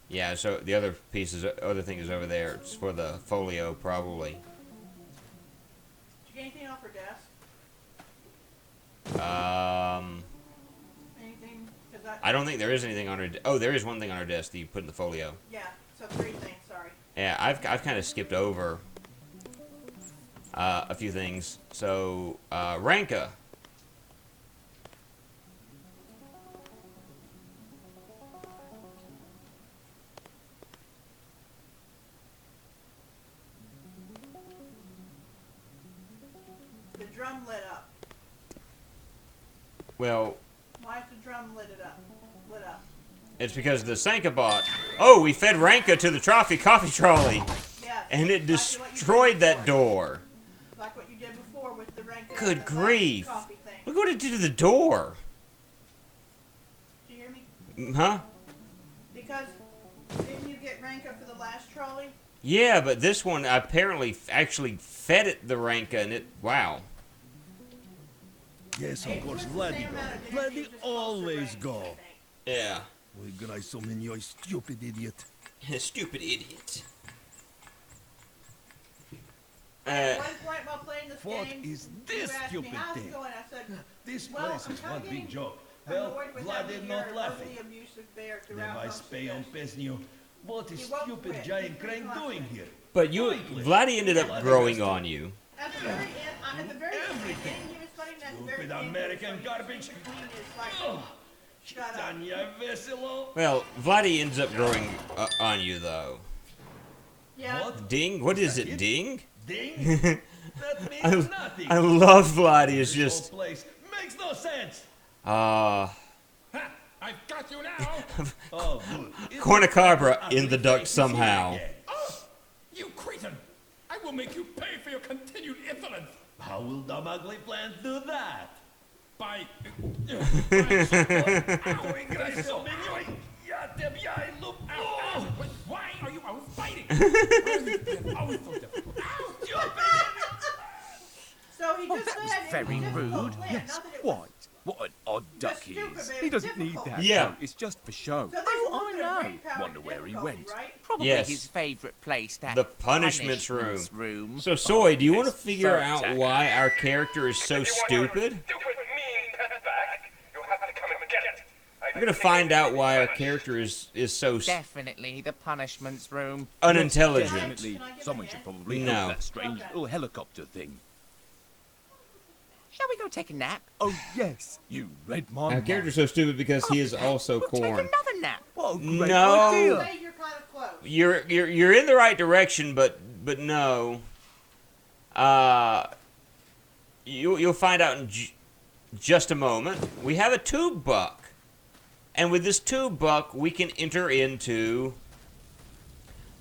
Yeah, so the other thing is over there. It's for the folio, probably. Did you get anything off her desk? Anything? 'Cause I don't think there is anything on her. Oh, there is one thing on her desk that you put in the folio. Yeah, so 3 things, sorry. Yeah, I've kind of skipped over a few things. So, Ranka. The drum lit up. Well, Why is the drum lit up? it's because the Sanka bot. Oh, we fed Ranka to the coffee trolley, Yes. and it like what you did destroyed that before. door. Like what you did before with the rank. Good grief! Coffee thing. Look what it did to the door. Do you hear me? Huh? Because didn't you get rank up for the last trolley? Yeah, but this one apparently actually fed it the Ranka, and it... Wow. Yes, of It course, was the Vladdy same go. amount of energy, Vladdy just closer always range, go. I think. Yeah. We Grayso Mignoy, stupid idiot. Stupid idiot. At one point while playing this What game, is you this asked stupid me how's thing? it going. I said, This well, place I'm is kinda one getting big joke. Well, annoyed with Vlad having did your not laughing. overly abusive bear Then throughout I most of spay on this. Pesnio. What is He won't stupid quit. giant He's crank pretty doing confident. here? But you... Vladdy ended up growing on you. At the very end, at the very Everything. beginning, he was funny, and at the very Stupid end, American he was garbage. between his, like, Oh, shut up. Tanya Veselo. Well, Vladdy ends up growing on you, though. Yeah. What? Ding? What is Is it, that it? Ding? Ding? That means nothing. I love Vladdy. It's This just... whole place makes no sense. Ha! I've got you now! Oh, good. It's Cornucobra ugly in the duck face to see somehow. again. Oh, you cretin! I will make you pay for your continued insolence! How will dumb ugly plants do that? by... Why are you always fighting? Always so difficult. So he just that was said it very a difficult rude. plan, Yes, not that it was- quite. What an odd duck he stupid, is. but it He was doesn't need difficult. that. Yeah. No, it's just for show. So there's Oh, more I than know. great power Wonder to where he difficulty, went. right? Probably Yes. his favourite place, that The punishments room. So, Soy, do you want to Yes, figure sir, out Jack. why our character is so stupid? We're gonna find out why our character is so Definitely the punishments room. unintelligent. Definitely. Can I get Someone a should hand? probably No. help that strange Okay. little helicopter thing. Shall we go take a nap? Oh, yes. You read my Our mind. character's so stupid because he is also We'll take corn. another nap. What a great No. idea. Say you're kind of close. You're in the right direction, but no. You'll find out in just a moment. We have a tube buck, and with this tube buck, we can enter into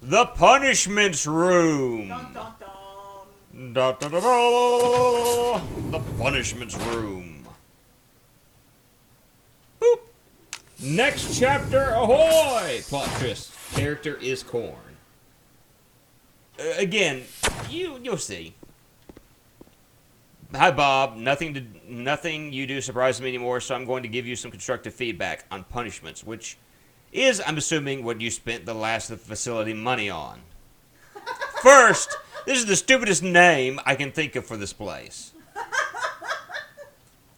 the punishments room. Dun, dun, dun. Da, da, da, da, the punishments room. Boop. Next chapter, ahoy! Plot twist. Character is corn. Again, you'll see. Hi, Bob. Nothing you do surprises me anymore, so I'm going to give you some constructive feedback on punishments, which is, I'm assuming, what you spent the last of the facility money on. First, this is the stupidest name I can think of for this place.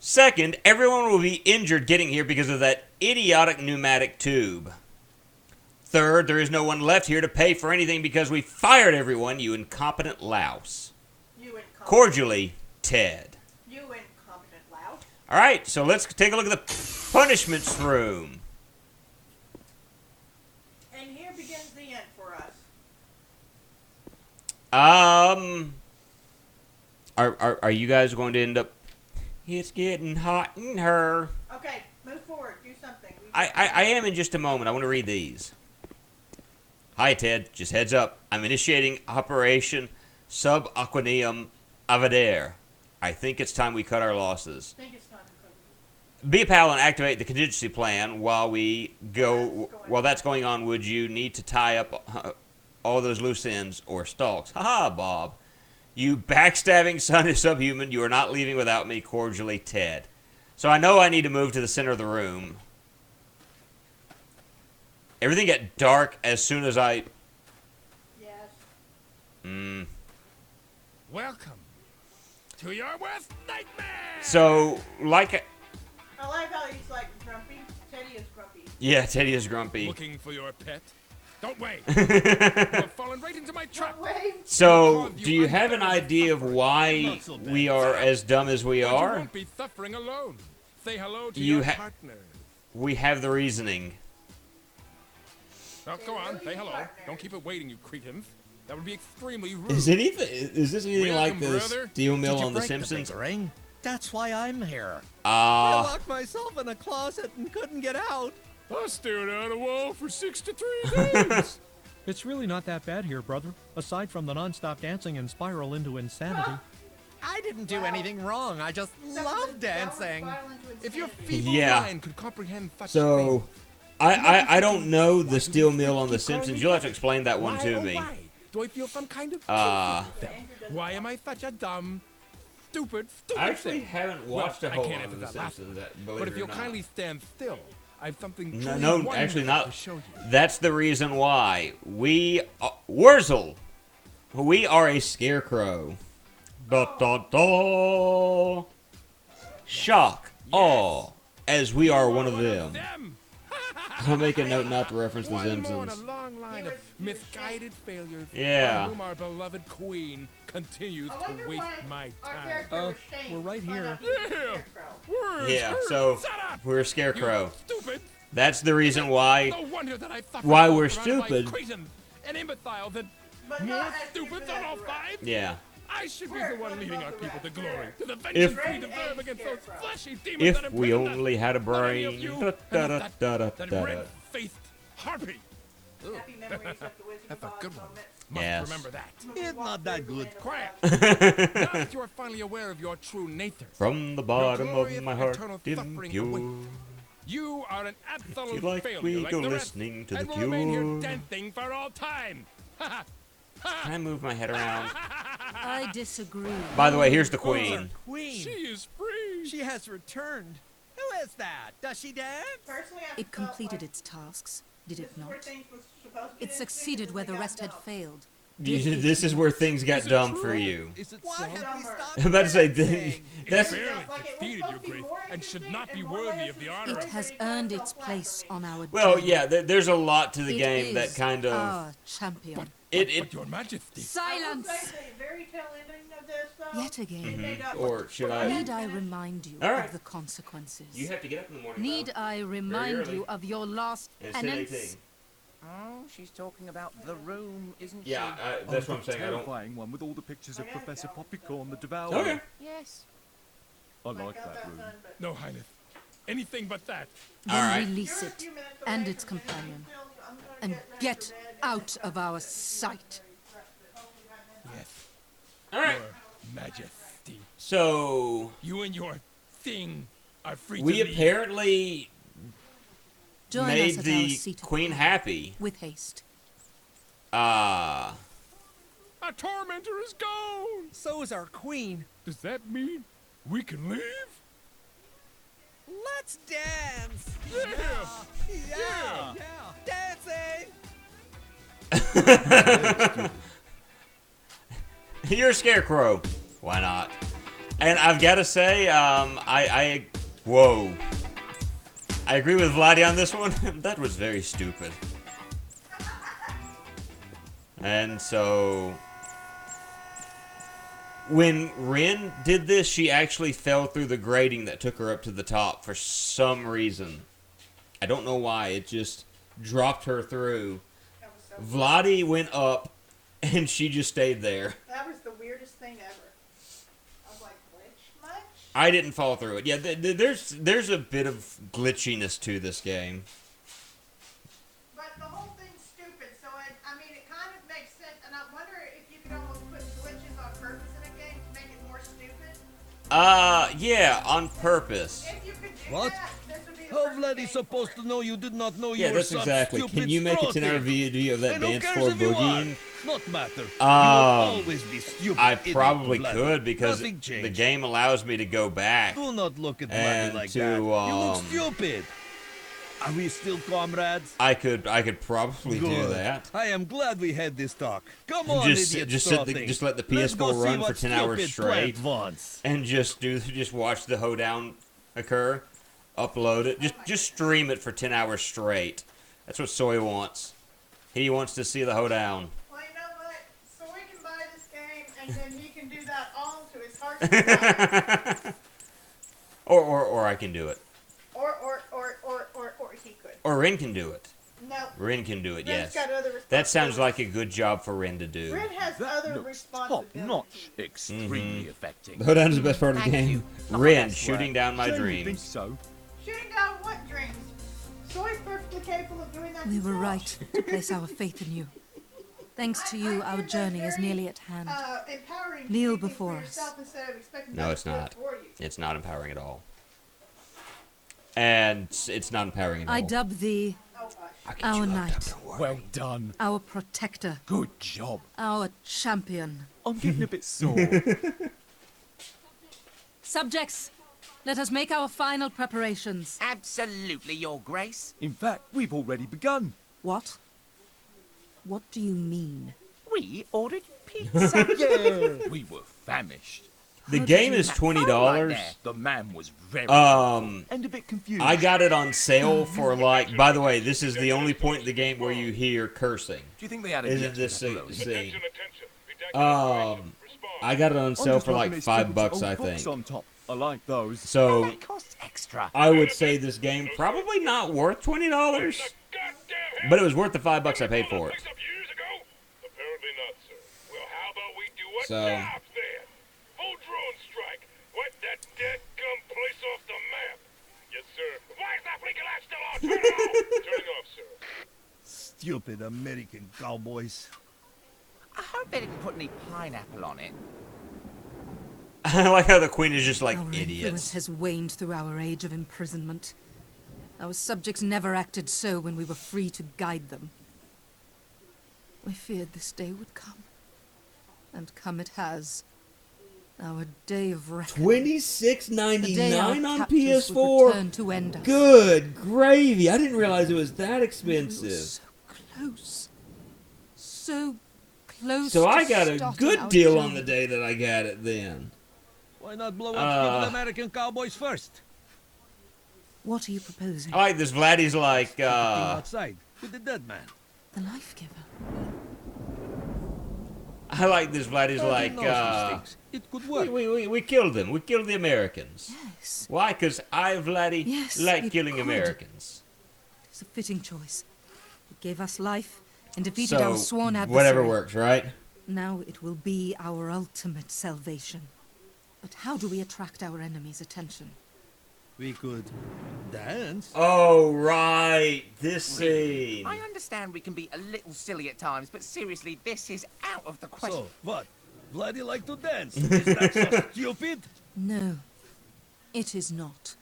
Second, everyone will be injured getting here because of that idiotic pneumatic tube. Third, there is no one left here to pay for anything because we fired everyone, you incompetent louse. You incompetent. Cordially, Ted. You incompetent lout. Alright, so let's take a look at the punishments room. And here begins the end for us. Are you guys going to end up... It's getting hot in her. Okay, move forward. Do something. I am in just a moment. I want to read these. Hi, Ted. Just heads up. I'm initiating Operation Subaquanium Avadair. I think it's time we cut our losses. think it's time to cook. Be a pal and activate the contingency plan while that's going on. Would you need to tie up all those loose ends or stalks? Haha, Bob. You backstabbing son of subhuman. You are not leaving without me. Cordially, Ted. So I know I need to move to the center of the room. Everything got dark as soon as I... Yes. Welcome to your worst nightmare! So, like... I like how he's like grumpy. Teddy is grumpy. Yeah, Teddy is grumpy. Looking for your pet? Don't wait. You've fallen right into my trap. Wave. So, do you have an idea of why we are as dumb as we But you are? won't be suffering alone. Say hello to You your ha- partner. We have the reasoning. Now, go on, say hello. Don't keep it waiting, you cretins. That would be extremely rude. Is this anything like Welcome, the brother. steel mill Did you on The break Simpsons? big ring? That's why I'm here. I Ah, locked myself in a closet and couldn't get out. I stared at a wall for 63 days. It's really not that bad here, brother. Aside from the non-stop dancing and spiral into insanity. I didn't do anything wrong. I just love dancing. If your feeble Yeah. mind could comprehend such so things, I don't know the steel mill on The Simpsons. You'll have to explain that one why, to oh, me. why? Do I feel some kind of Uh, guilt? Why am I such a dumb, stupid I actually thing? haven't Well, watched a I whole can't lot of answer The that last Simpsons. one. Believe But if it or you'll not. kindly stand still, I have something No, truly no, wonderful actually not. to show you. That's the reason why we Wurzel. We are a scarecrow. Da da da. Shock all, as we are one of them. Them. I'll make a note not to reference The One more in a Simpsons. long line of misguided failures. Yeah. On whom our beloved queen continues I to wonder waste why my our time. character was shamed we're right by here. not being a Yeah. scarecrow. Where's Yeah, her? so Shut up! we're a You scarecrow. stupid. That's the reason why. No wonder that I thought Why myself we're surrounded by stupid. cretins and imbecile that But more not as stupid stupid than as all the five. Yeah. I should be the one leading our people to glory, to the If- vengeance we deserve against those fleshy demons that If have we imprisoned us. only had a Not any brain. of you, Da, and da, not da, da, that da, da. red-faced harpy. Happy memories of the Wizard That's of a Oz good one. moment. Must Yes. remember that. It's not that good. Quiet. Now that you are finally aware of your true nature, From the bottom of glorious my heart, eternal dim suffering pure. awaits. You are an If absolute you like, failure, we like go the rest, listening to the and will remain here Cure. dancing for all time. Can I move my head around? I disagree. By the way, here's the Our queen. queen. She is free. She has returned. Who is that? Does she dance? Personally, I It felt completed like its tasks, did this it is where not? things was supposed to It get succeeded interesting, where the and rest they had got failed. This is where things got Is it dumb true? for you. Is it Why so? have we stopped I'm about to say, dancing? that's... It barely Like, it was defeated your supposed to be grace more and should interesting not be and more worthy of the layers honor. It has earned its place on our Well, journey. yeah, there's a lot to the It game that is kind of... our champion. It, But your majesty. Silence! I will say the very tail ending of this, though, Yet again. made up or should I... Need I remind you All right. of the consequences? You have to get up in the morning, Need though. I remind early. you of your last And it's penance? 10:18. Oh, she's talking about the room, isn't Yeah, she? that's Oh, what I'm saying. I don't... terrifying one with all the pictures of Professor Poppycorn the Devourer. Okay. Yes. I like that room. No, Highness. Anything but that. Then All right. release it and its companion, and get out of our sight. Yes, All right. your majesty. So... You and your thing are free We to leave. apparently Join made us at our the seat of queen power. happy. With haste. Our tormentor is gone. So is our queen. Does that mean we can leave? Let's dance. Yeah. Yeah. Dancing. You're a scarecrow. Why not? And I've got to say, whoa. I agree with Vladdy on this one. That was very stupid. And so... When Wren did this, she actually fell through the grating that took her up to the top for some reason. I don't know why. It just dropped her through. Vladdy went up, and she just stayed there. That was the weirdest thing ever. I was like, glitch much? I didn't fall through it. Yeah, there's a bit of glitchiness to this game. But the whole thing's stupid, so I mean, it kind of makes sense, and I wonder if you could almost put glitches on purpose in a game to make it more stupid. Yeah, on purpose. If you could do What? that, this would be the How perfect Vladdy game supposed for it. to know you did not know you Yeah, were that's some exactly. stupid Can you make a 10-hour strotty? video of that And who dance cares floor if you are? boogieing? Not matter. You will always be stupid. I idiot, probably Vladdy. could because Nothing the changed. game allows me to go back. Do not look at Vladdy And like to, that. You look um, stupid. Are we still comrades? I could probably do Good. that. I am glad we had this talk. Come on, Just idiot just strotting. let the Let's go PS4 see run for what 10 hours stupid straight, plant wants. and just watch the hoedown occur. Upload it. Just stream it for 10 hours straight. That's what Soy wants. He wants to see the hoedown. Well, you know what? So we can buy this game, and then he can do that all to his heart's desire. Or I can do it. Or he could. Or Wren can do it. No. Ren can do it, Ren's yes. got other That sounds responsibilities. like a good job for Ren to do. Ren has That other looks top responsibilities. notch, extremely affecting. The hoedown is the best part of the Thank game. you. Oh, Ren that's shooting down my Shame you think dreams. so. Shooting down what dreams? Soy's perfectly capable of doing that We were himself. right to place our faith in you. Thanks to you, our journey is nearly at hand. Empowering to Kneel do things for before us. yourself instead of expecting No, others it's to do it not. for you. It's not empowering at all. And it's not empowering at all. I dub thee Oh gosh. I'll get our you hooked up, knight, don't worry. Well done. our protector, Good job. our champion. I'm getting a bit sore. Subjects, let us make our final preparations. Absolutely, Your Grace. In fact, we've already begun. What? What do you mean? We ordered pizza. Yeah. We were famished. The How did game you is have $20. right there? The man was very Um, and a bit confused. I got it on sale for like. By the way, this is the only point in the game where you hear cursing. Do you think they had a Isn't this extra scene? pepperoni? I got it on I'm sale just for liking like its $5, sprinkles I of books think. on top. I like those. So It costs extra. I would say this game probably not worth $20, but it was worth the $5 I paid for it. Apparently not, sir. Well, how about we do what So- jobs then? Full drone strike. Wipe that dead gum place off the map. Yes, sir. Why is that freaking light still on? Turn it off. Turning off, sir. Stupid American cowboys. They didn't put any pineapple on it. I like how the queen is just like Our influence idiots. has waned through our age of imprisonment. Our subjects never acted so when we were free to guide them. We feared this day would come. And come it has. Our day of reckoning. The day our $26.99 on captors would PS4. return to end us. Good gravy! I didn't realize it was that We expensive. were so close. So close. So to I got a starting good our deal on journey. the day that I got it then. Why not blow up stupid American cowboys first? What are you proposing? I like this. Vladdy's like, Team outside with the dead man. The life giver. I like this. Vladdy's Odin like, knows these things. It could work. we killed them. We killed the Americans. Yes. Why? Because I, Vladdy, Yes, like it killing could. Americans. It's a fitting choice. It gave us life and defeated our So, sworn adversary. whatever works, right? Now it will be our ultimate salvation. But how do we attract our enemy's attention? We could dance. Oh, right. This scene. I understand we can be a little silly at times, but seriously, this is out of the question. So, what? Vladdy like to dance. Is that so stupid? No, it is not.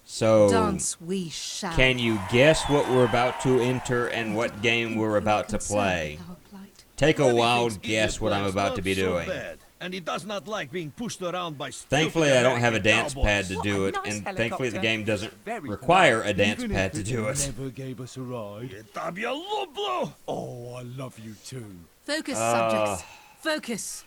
So, Dance we shall. can you guess what we're about to enter and what game we're about to Concerned play? with our plight. Take a Vladdy wild thinks guess idiot what I'm plan's about not to be so doing. bad, and he does not like being pushed around by stupid Thankfully, I don't have a American dance cowboys. pad to What do a it, nice and thankfully the helicopter. game doesn't Very require a dance Even pad if to do it. never gave us a ride. Tabia Lublo! Oh, I love you too. Focus, subjects. Focus.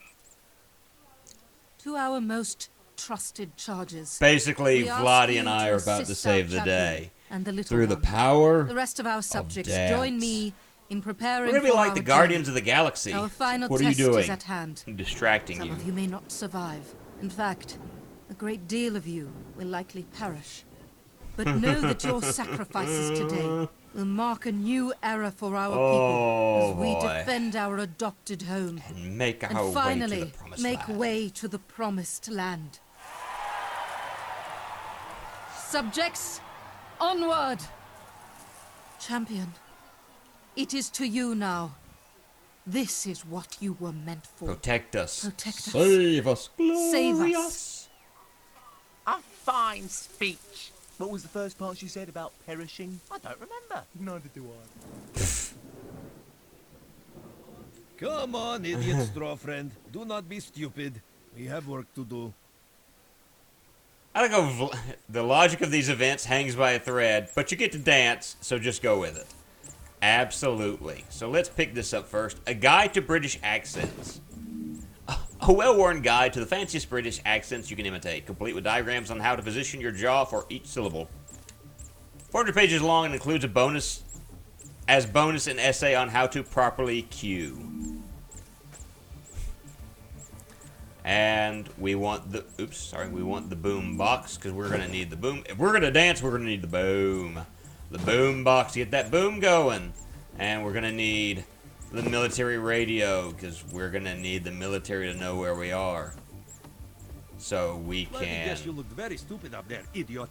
To our most trusted charges. Basically, We ask Vladdy you and I to are about to assist save our the champion day. And the little Through the one. power The rest of our subjects dance. join me in preparing We're gonna be for like our the Guardians journey. of the Galaxy. Our final What are you test is doing? at hand. I'm distracting Some you. of you may not survive. In fact, a great deal of you will likely perish. But know that your sacrifices today will mark a new era for our people as we boy. defend our adopted home. And make our And way to the finally, promised make land. way to the promised land. Subjects, onward! Champion, it is to you now. This is what you were meant for. Protect us. Protect us. Save us. Save us. Glorious. A fine speech. What was the first part she said about perishing? I don't remember. Neither do I. Come on, idiot straw friend. Do not be stupid. We have work to do. I don't know. The logic of these events hangs by a thread, but you get to dance, so just go with it. Absolutely. So let's pick this up first. A guide to British accents. A well-worn guide to the fanciest British accents you can imitate, complete with diagrams on how to position your jaw for each syllable. 400 pages long and includes a bonus an essay on how to properly cue. And we want the we want the boom box because we're gonna need the boom. If we're gonna dance, we're gonna need the boom. The boom box to get that boom going. And we're gonna need the military radio because we're gonna need the military to know where we are. So we Let me can. guess you looked very stupid up there, idiot.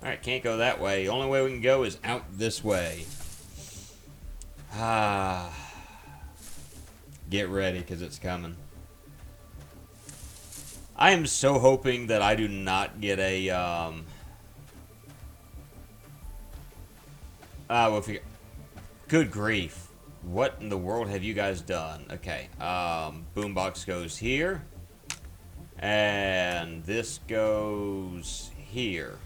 Alright, can't go that way. The only way we can go is out this way. Get ready because it's coming. I am so hoping that I do not get a, well, good grief. What in the world have you guys done? Okay, boombox goes here. And this goes here.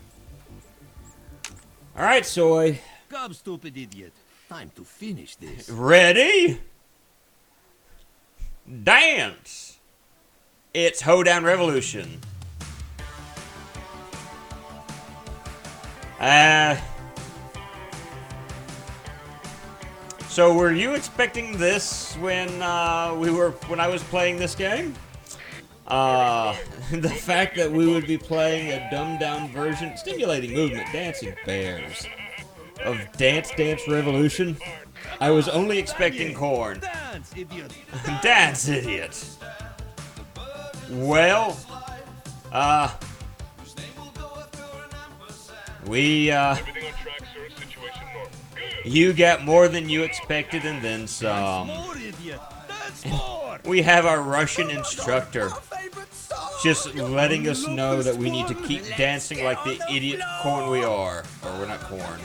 Alright, Soy. Come, stupid idiot. Time to finish this. Ready? Dance! It's Hoedown Revolution. So were you expecting this when I was playing this game? The fact that we would be playing a dumbed-down version, stimulating movement, dancing bears, of Dance Dance Revolution. I was only expecting corn. Dance, idiot. Dance, idiot. Well, you got more than you expected and then some. More idiot. Dance We have our Russian instructor just letting us know that we need to keep dancing like the idiot corn we are. Or we're not corn.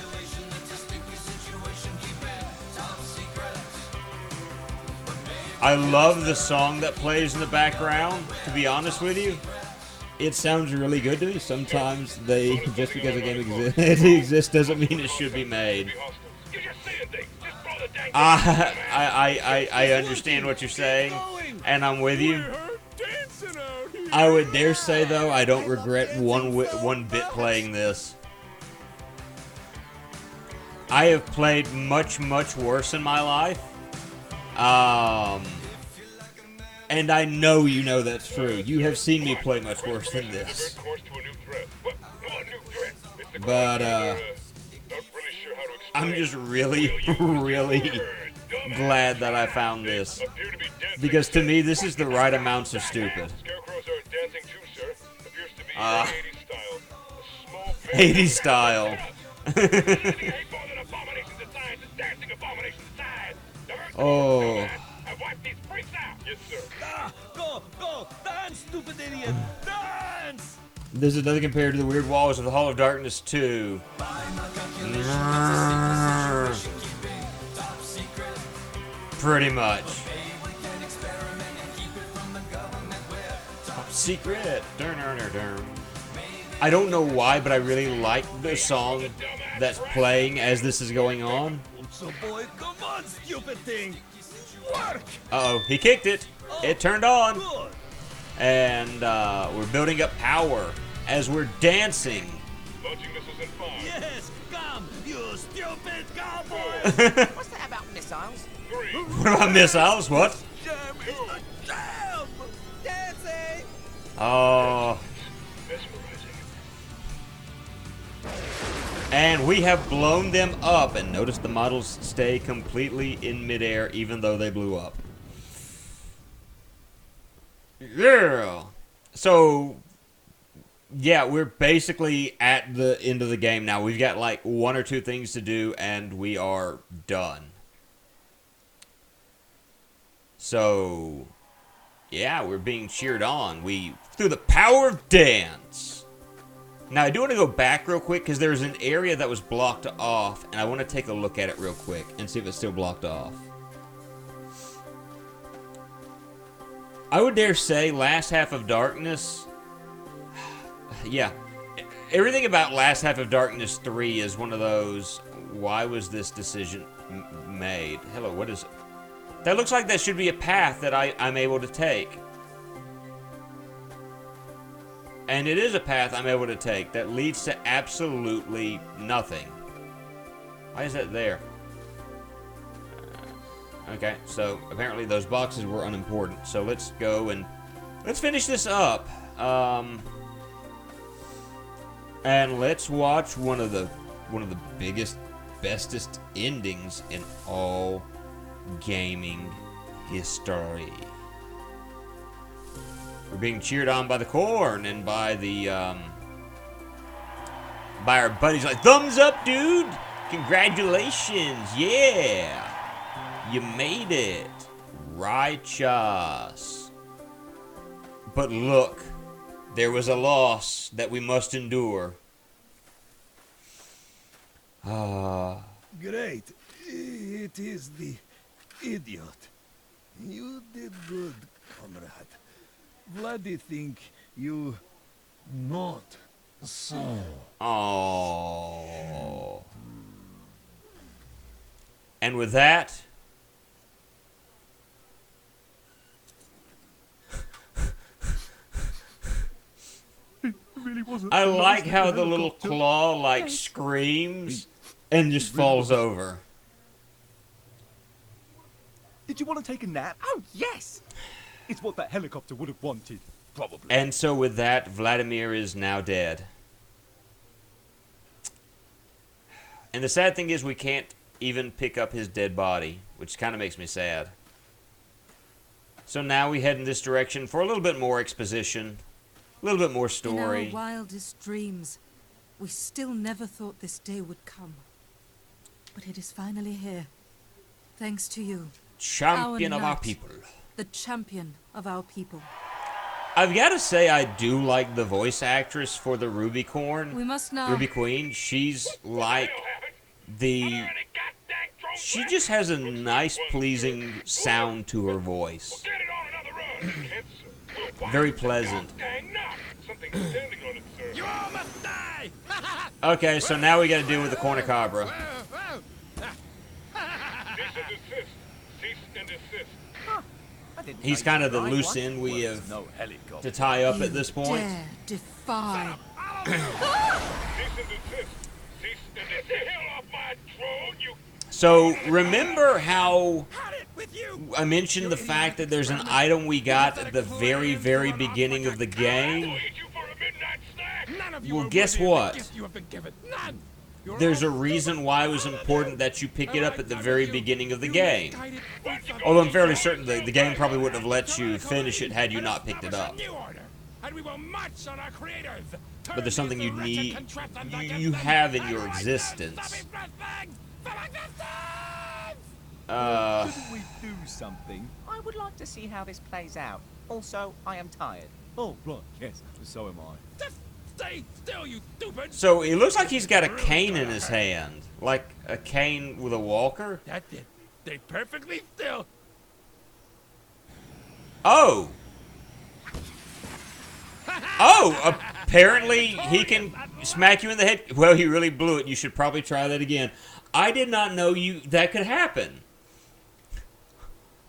I love the song that plays in the background, to be honest with you. It sounds really good to me. Sometimes they, just because a game exists doesn't mean it should be made. I understand what you're saying, and I'm with you. I would dare say, though, I don't regret one bit playing this. I have played much, much worse in my life. And I know you know that's true. You have seen me play much worse than this. But, I'm just really, really glad that I found this. Because to me, this is the right amounts of stupid. 80s style. oh. Go! Dance, stupid idiot! Dance! This is nothing compared to the weird walls of the Hall of Darkness 2. Pretty much. Top secret. I don't know why, but I really like the song that's playing as this is going on. So boy, come on, stupid thing! Work! Uh-oh, he kicked it. It turned on. And we're building up power as we're dancing. Yes, come, you stupid cowboy! What's that about missiles? What about missiles? What? Jam is the jam! Dancing! Oh. And we have blown them up. And notice the models stay completely in midair even though they blew up. Yeah. So, yeah, we're basically at the end of the game now. We've got like 1 or 2 things to do and we are done. So, yeah, we're being cheered on. Through the power of dance. Now, I do want to go back real quick because there's an area that was blocked off, and I want to take a look at it real quick and see if it's still blocked off. I would dare say last half of Darkness... yeah. Everything about last half of Darkness 3 is one of those, why was this decision made? Hello, what is it? That looks like that should be a path that I'm able to take. And it is a path I'm able to take that leads to absolutely nothing. Why is that there? Okay, so apparently those boxes were unimportant. So let's go and let's finish this up. And let's watch one of the biggest, bestest endings in all gaming history. We're being cheered on by the corn and by the by our buddies like, thumbs up, dude! Congratulations, yeah! You made it. Righteous. But look, there was a loss that we must endure. Great. It is the idiot. You did good, comrade. Vladdy think you not so. Oh. And with that, Really wasn't. I like how the little claw like screams and just falls over. Did you want to take a nap? Oh, yes! It's what that helicopter would have wanted, probably. And so with that, Vladimir is now dead. And the sad thing is we can't even pick up his dead body, which kind of makes me sad. So now we head in this direction for a little bit more exposition, a little bit more story. In our wildest dreams, we still never thought this day would come. But it is finally here. Thanks to you. Champion of our knight. people. the champion of our people. I've got to say, I do like the voice actress for the Ruby Corn. We must now. Ruby Queen. She's like the... She just has a nice, pleasing sound to her voice. Very pleasant. You all must die! Okay, so now we got to deal with the cornucobra. He's kind of the loose end we have to tie up at this point. Dare defy. So remember how I mentioned the fact that there's an item we got at the very, very beginning of the game? Well, guess what? There's a reason why it was important that you pick it up at the very beginning of the game. Although I'm fairly certain the game probably wouldn't have let you finish it had you not picked it up. But there's something you need, you have in your existence. Couldn't we do something? I would like to see how this plays out. Also, I am tired. Oh, right, yes, so am I. Just stay still, you stupid! So it looks like he's got a cane in his hand. Like a cane with a walker? That's it. Stay perfectly still. Oh! Oh! Apparently he can smack you in the head. Well, he really blew it. You should probably try that again. I did not know that could happen.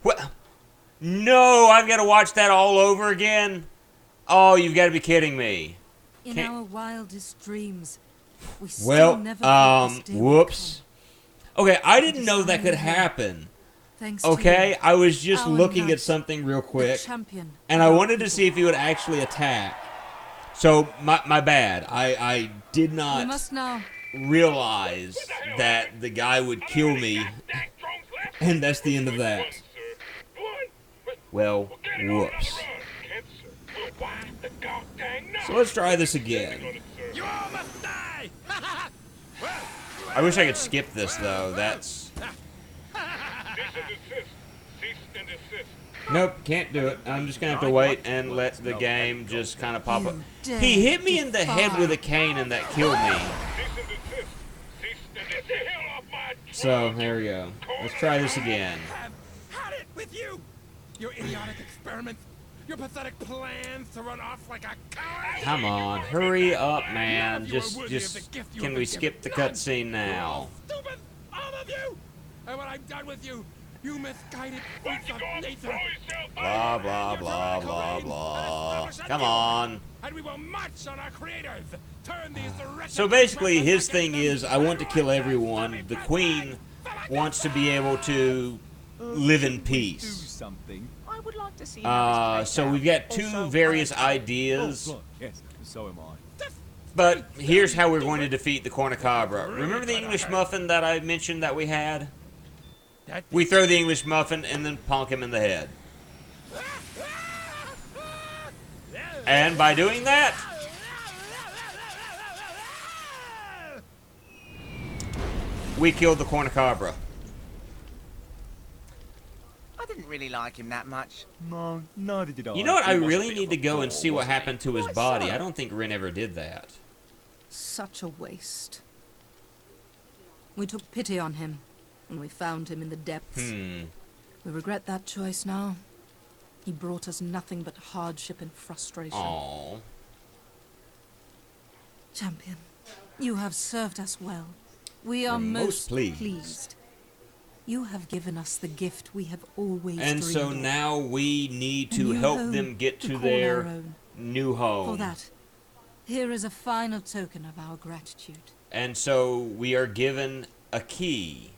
What? No, I've got to watch that all over again? Oh, you've got to be kidding me. In our wildest dreams, we still never whoops. Okay, I didn't know that could happen. Okay, I was just looking at something real quick, and I wanted to see if he would actually attack. So, my bad. I did not realize that the guy would kill me, and that's the end of that. Well, whoops. So let's try this again. You all must die! I wish I could skip this, though. That's... Nope, can't do it. I'm just going to have to wait and let the game just kind of pop up. He hit me in the head with a cane and that killed me. So, there we go. Let's try this again. Had it with you! Your idiotic experiments, your pathetic plans to run off like a coward! Come on, hurry up, man. Just, can we skip the cutscene now? Stupid, all of you! And when I'm done with you, you misguided freaks of nature! Blah, blah, blah, blah, blah. Come on. And we will march on our creators! Turn these So basically, his thing is, I want to kill everyone. The queen wants to be able to live in peace. I would like to see So we've got two various ideas. Yes, so am I. But here's how we're going to defeat the cornucobra. Remember the English muffin that I mentioned that we had? We throw the English muffin and then punk him in the head. And by doing that, we killed the cornucobra. I didn't really like him that much. No, neither did I. You know what? I really need to go and see what happened to his body. I don't think Wren ever did that. Such a waste. We took pity on him when we found him in the depths. We regret that choice now. He brought us nothing but hardship and frustration. Aww. Champion, you have served us well. We are most pleased. You have given us the gift we have always And dreamed so of. now we need to help them get to their new home. For that, here is a final token of our gratitude. And so we are given a key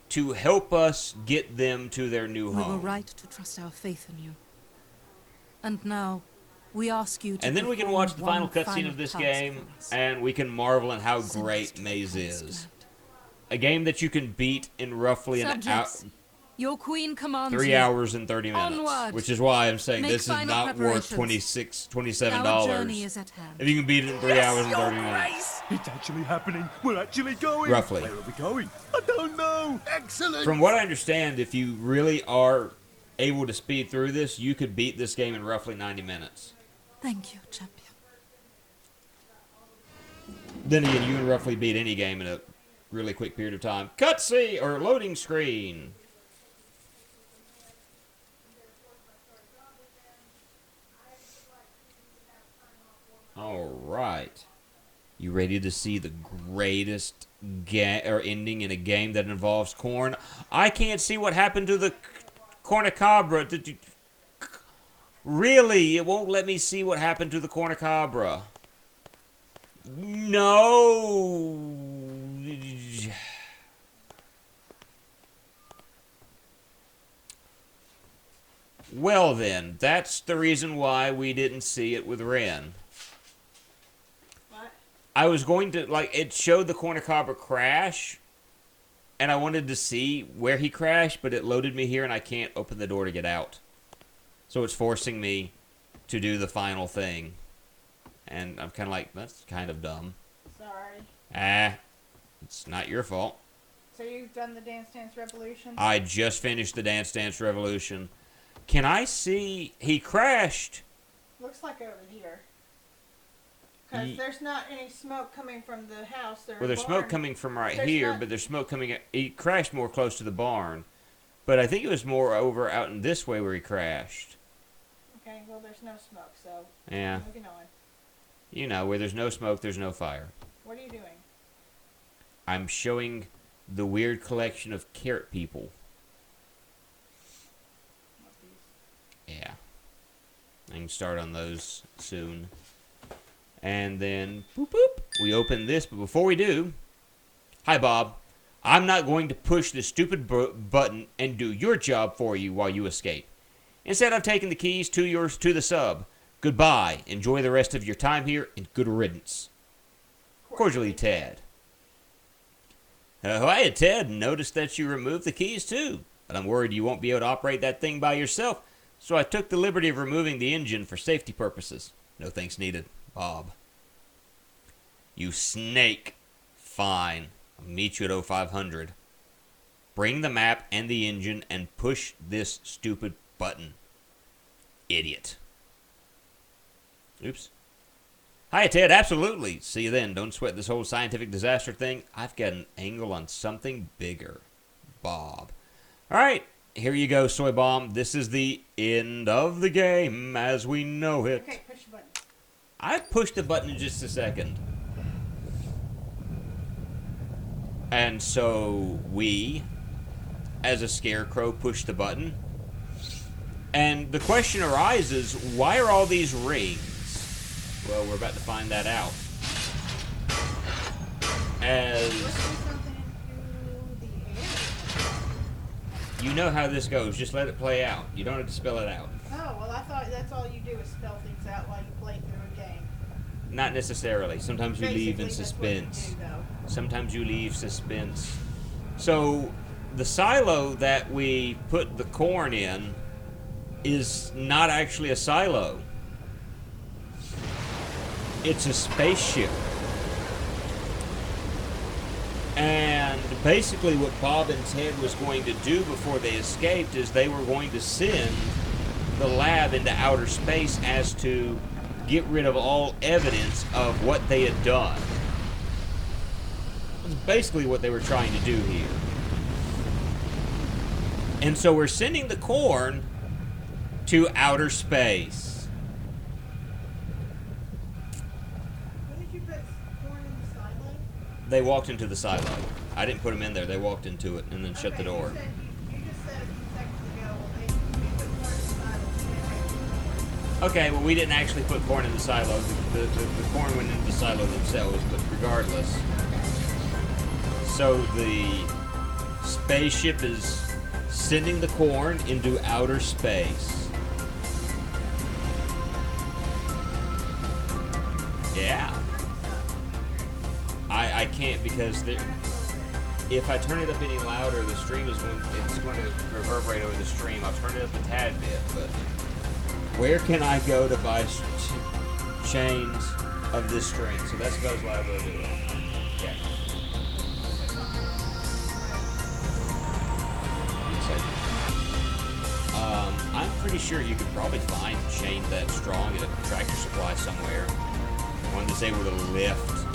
to help us get them to their new home. We were right to trust our faith in you. And now, we ask you to And then we can watch the final cutscene of this game, and we can marvel at how great Maze is. A game that you can beat in roughly an hour. Your queen commands 3 hours and 30 minutes. Onward. Which is why I'm saying this is not worth $27. If you can beat it in 3 hours and 30 minutes. It's actually happening. We're actually going. Roughly. Where are we going? I don't know. Excellent. From what I understand, if you really are able to speed through this, you could beat this game in roughly 90 minutes. Thank you, champion. Then again, you can roughly beat any game in a really quick period of time. Cutscene or loading screen. All right. You ready to see the greatest ending in a game that involves corn? I can't see what happened to the cornucobra. Really? It won't let me see what happened to the cornucobra. No. Well then, that's the reason why we didn't see it with Wren. I was going to, like, it showed the cornucobra crash, and I wanted to see where he crashed, but it loaded me here, and I can't open the door to get out. So it's forcing me to do the final thing. And I'm kind of like, that's kind of dumb. Sorry. It's not your fault. So you've done the Dance Dance Revolution? I just finished the Dance Dance Revolution. Can I see, he crashed. Looks like over here. Because there's not any smoke coming from the house. Well, there's smoke coming from right here, but there's smoke coming... He crashed more close to the barn. But I think it was more over out in this way where he crashed. Okay, well, there's no smoke, so... Yeah. Moving on. You know, where there's no smoke, there's no fire. What are you doing? I'm showing the weird collection of carrot people. Yeah. I can start on those soon. And then, boop, boop, we open this. But before we do, hi, Bob. I'm not going to push this stupid button and do your job for you while you escape. Instead, I've taken the keys to the sub. Goodbye. Enjoy the rest of your time here, and good riddance. Cordially, Ted. Hiya, Ted. Noticed that you removed the keys, too. But I'm worried you won't be able to operate that thing by yourself, so I took the liberty of removing the engine for safety purposes. No thanks needed. Bob. You snake. Fine. I'll meet you at 0500. Bring the map and the engine and push this stupid button. Idiot. Oops. Hi, Ted. Absolutely. See you then. Don't sweat this whole scientific disaster thing. I've got an angle on something bigger. Bob. All right. Here you go, Soy Bomb. This is the end of the game as we know it. Okay, push the button. I pushed the button in just a second. And so we, as a scarecrow, push the button. And the question arises, why are all these rings? Well, we're about to find that out. You know how this goes. Just let it play out. You don't have to spell it out. Oh, well, I thought that's all you do is spell things out while you play through a game. Not necessarily. Sometimes you leave in Basically, that's suspense. what you do, though. Sometimes you leave suspense. So, the silo that we put the corn in is not actually a silo. It's a spaceship. And basically what Bob and Ted was going to do before they escaped is they were going to send the lab into outer space as to get rid of all evidence of what they had done. That's basically what they were trying to do here. And so we're sending the corn to outer space. When did you put corn in the silo? They walked into the silo. I didn't put them in there. They walked into it and then shut the door. You just said a few seconds ago, well, you put corn in the silo. Okay, well, we didn't actually put corn in the silo. The corn went into the silo themselves, but regardless. So the spaceship is sending the corn into outer space. Yeah. I can't because if I turn it up any louder, the stream is going to reverberate over the stream. I'll turn it up a tad bit, but where can I go to buy chains of this string? So that's about as loud as I'll do it. Okay. One second. pretty sure you could probably find chain that strong at a tractor supply somewhere. One that's able to lift.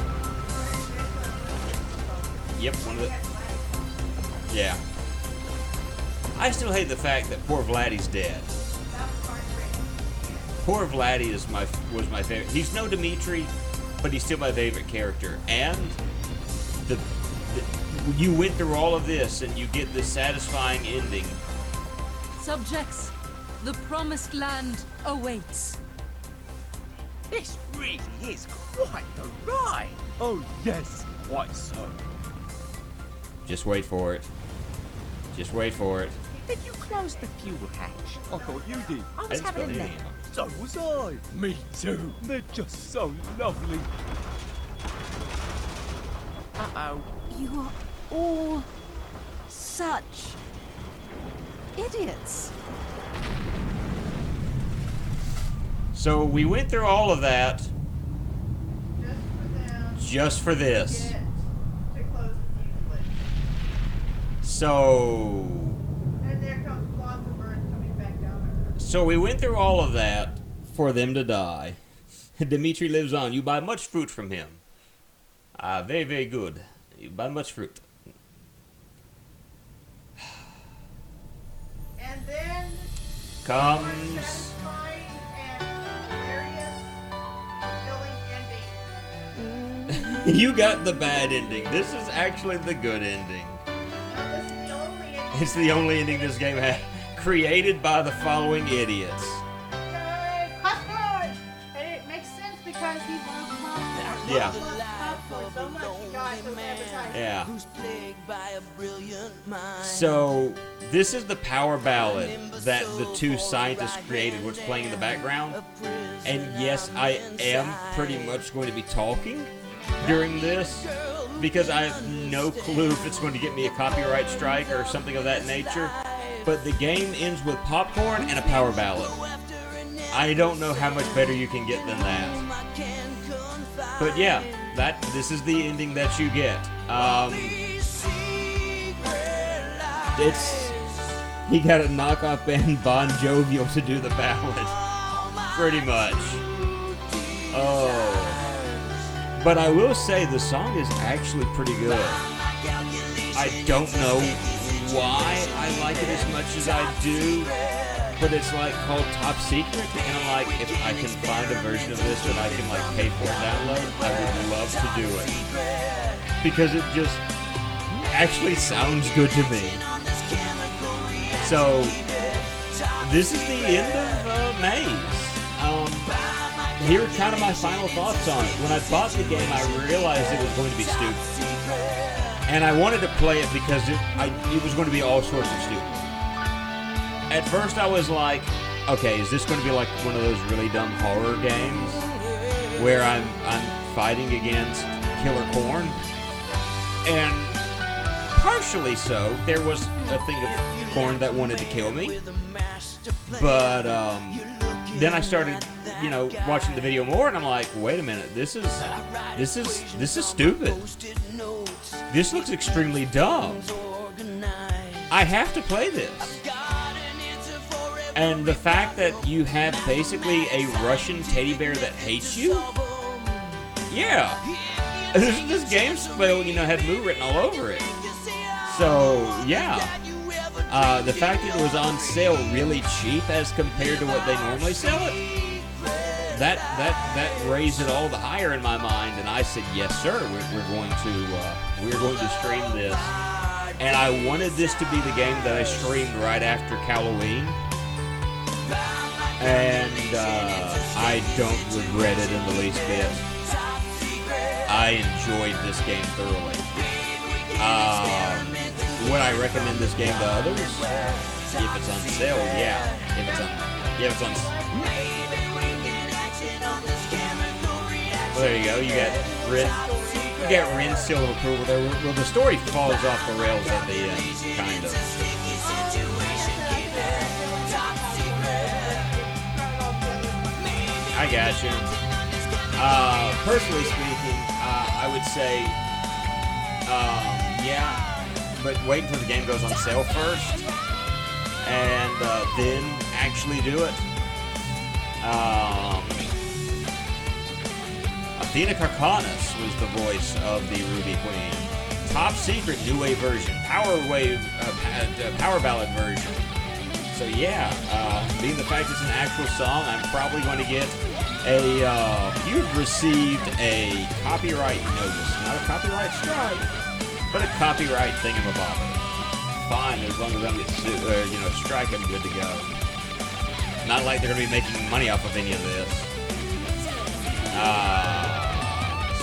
Yep, one of the... Yeah. I still hate the fact that poor Vladdy's dead. Poor Vladdy was my favorite. He's no Dimitri, but he's still my favorite character. And you went through all of this, and you get this satisfying ending. Subjects, the promised land awaits. This really is quite the ride. Oh, yes, quite so. Just wait for it. Just wait for it. Did you close the fuel hatch? I thought you did. I was having a nap. So was I. Me too. They're just so lovely. Uh-oh. You are all such idiots. So we went through all of that just for this. To close the fuse lit. So... And there comes lots of birds coming back down. So we went through all of that for them to die. Dimitri lives on. You buy much fruit from him. Very, very good. You buy much fruit. And then Comes... satisfying and hilarious filling ending. You got the bad ending. This is actually the good ending. Now, this is the only ending. It's the only ending this game had. Created by the following idiots. Popcorn! And it makes sense because he loves popcorn. Yeah. He loves popcorn so much, you guys, those advertisements. Yeah. So, this is the power ballad that the two scientists created, what's playing in the background. And yes, I am pretty much going to be talking during this, because I have no clue if it's going to get me a copyright strike or something of that nature. But the game ends with popcorn and a power ballad. I don't know how much better you can get than that. But yeah, this is the ending that you get. He got a knockoff band Bon Jovial to do the ballad, pretty much. Oh, but I will say the song is actually pretty good. I don't know why I like it as much as I do, but it's like called Top Secret, and I'm like, if I can find a version of this that I can like pay for and download, I would love to do it, because it just actually sounds good to me. So this is the end of Maze. Here are kind of my final thoughts on it. When I bought the game, I realized it was going to be stupid. And I wanted to play it because it was going to be all sorts of stupid. At first I was like, okay, is this going to be like one of those really dumb horror games where I'm fighting against Killer Corn? And partially so. There was a thing of corn that wanted to kill me. But then I started, watching the video more, and I'm like, wait a minute, this is stupid. This looks extremely dumb. I have to play this. And the fact that you have basically a Russian teddy bear that hates you? Yeah. This game spell, had moo written all over it. So, yeah. The fact that it was on sale really cheap as compared to what they normally sell it, that raised it all the higher in my mind, and I said, yes, sir, we're going to stream this. And I wanted this to be the game that I streamed right after Halloween. And I don't regret it in the least bit. I enjoyed this game thoroughly. Would I recommend this game to others? If it's on sale, yeah. If it's on. Well, there you go. You got Wren. You got Wren's seal of approval there. Well, the story falls off the rails at the end, kind of. I got you. Personally speaking, I would say, yeah, but wait until the game goes on sale first. and then actually do it. Athena Karkanis was the voice of the Ruby Queen. Top secret new wave version, power ballad version. So yeah, being the fact it's an actual song, I'm probably going to get you've received a copyright notice. Not a copyright strike, but a copyright thingamabobber. Fine, as long as I don't get sued, or, strike, I'm good to go. Not like they're going to be making money off of any of this.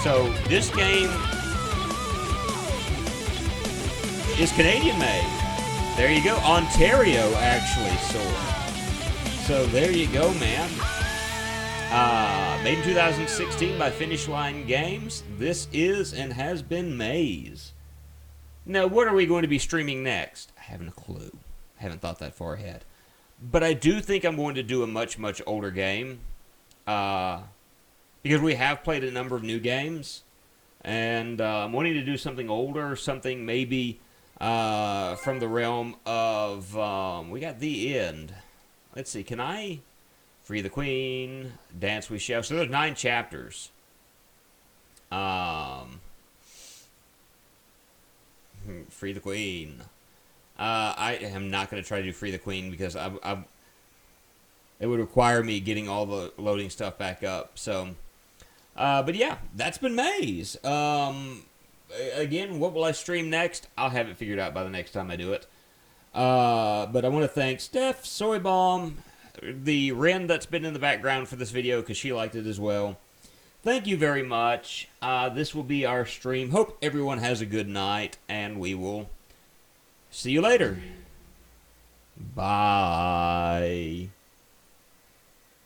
So this game is Canadian made. There you go. Ontario actually sold. So there you go, man. Made in 2016 by Finish Line Games. This is and has been Maze. Now, what are we going to be streaming next? I haven't a clue. I haven't thought that far ahead. But I do think I'm going to do a much, much older game. Because we have played a number of new games. And I'm wanting to do something older, something maybe from the realm of... we got The End. Let's see, can I... Free the Queen, Dance We Shall. So there's 9 chapters. Free the Queen. I am not going to try to do Free the Queen because it would require me getting all the loading stuff back up. So, but yeah, that's been Maze. Again, what will I stream next? I'll have it figured out by the next time I do it. But I want to thank Steph, Soy Bomb, the Wren that's been in the background for this video because she liked it as well. Thank you very much. This will be our stream. Hope everyone has a good night, and we will see you later. Bye.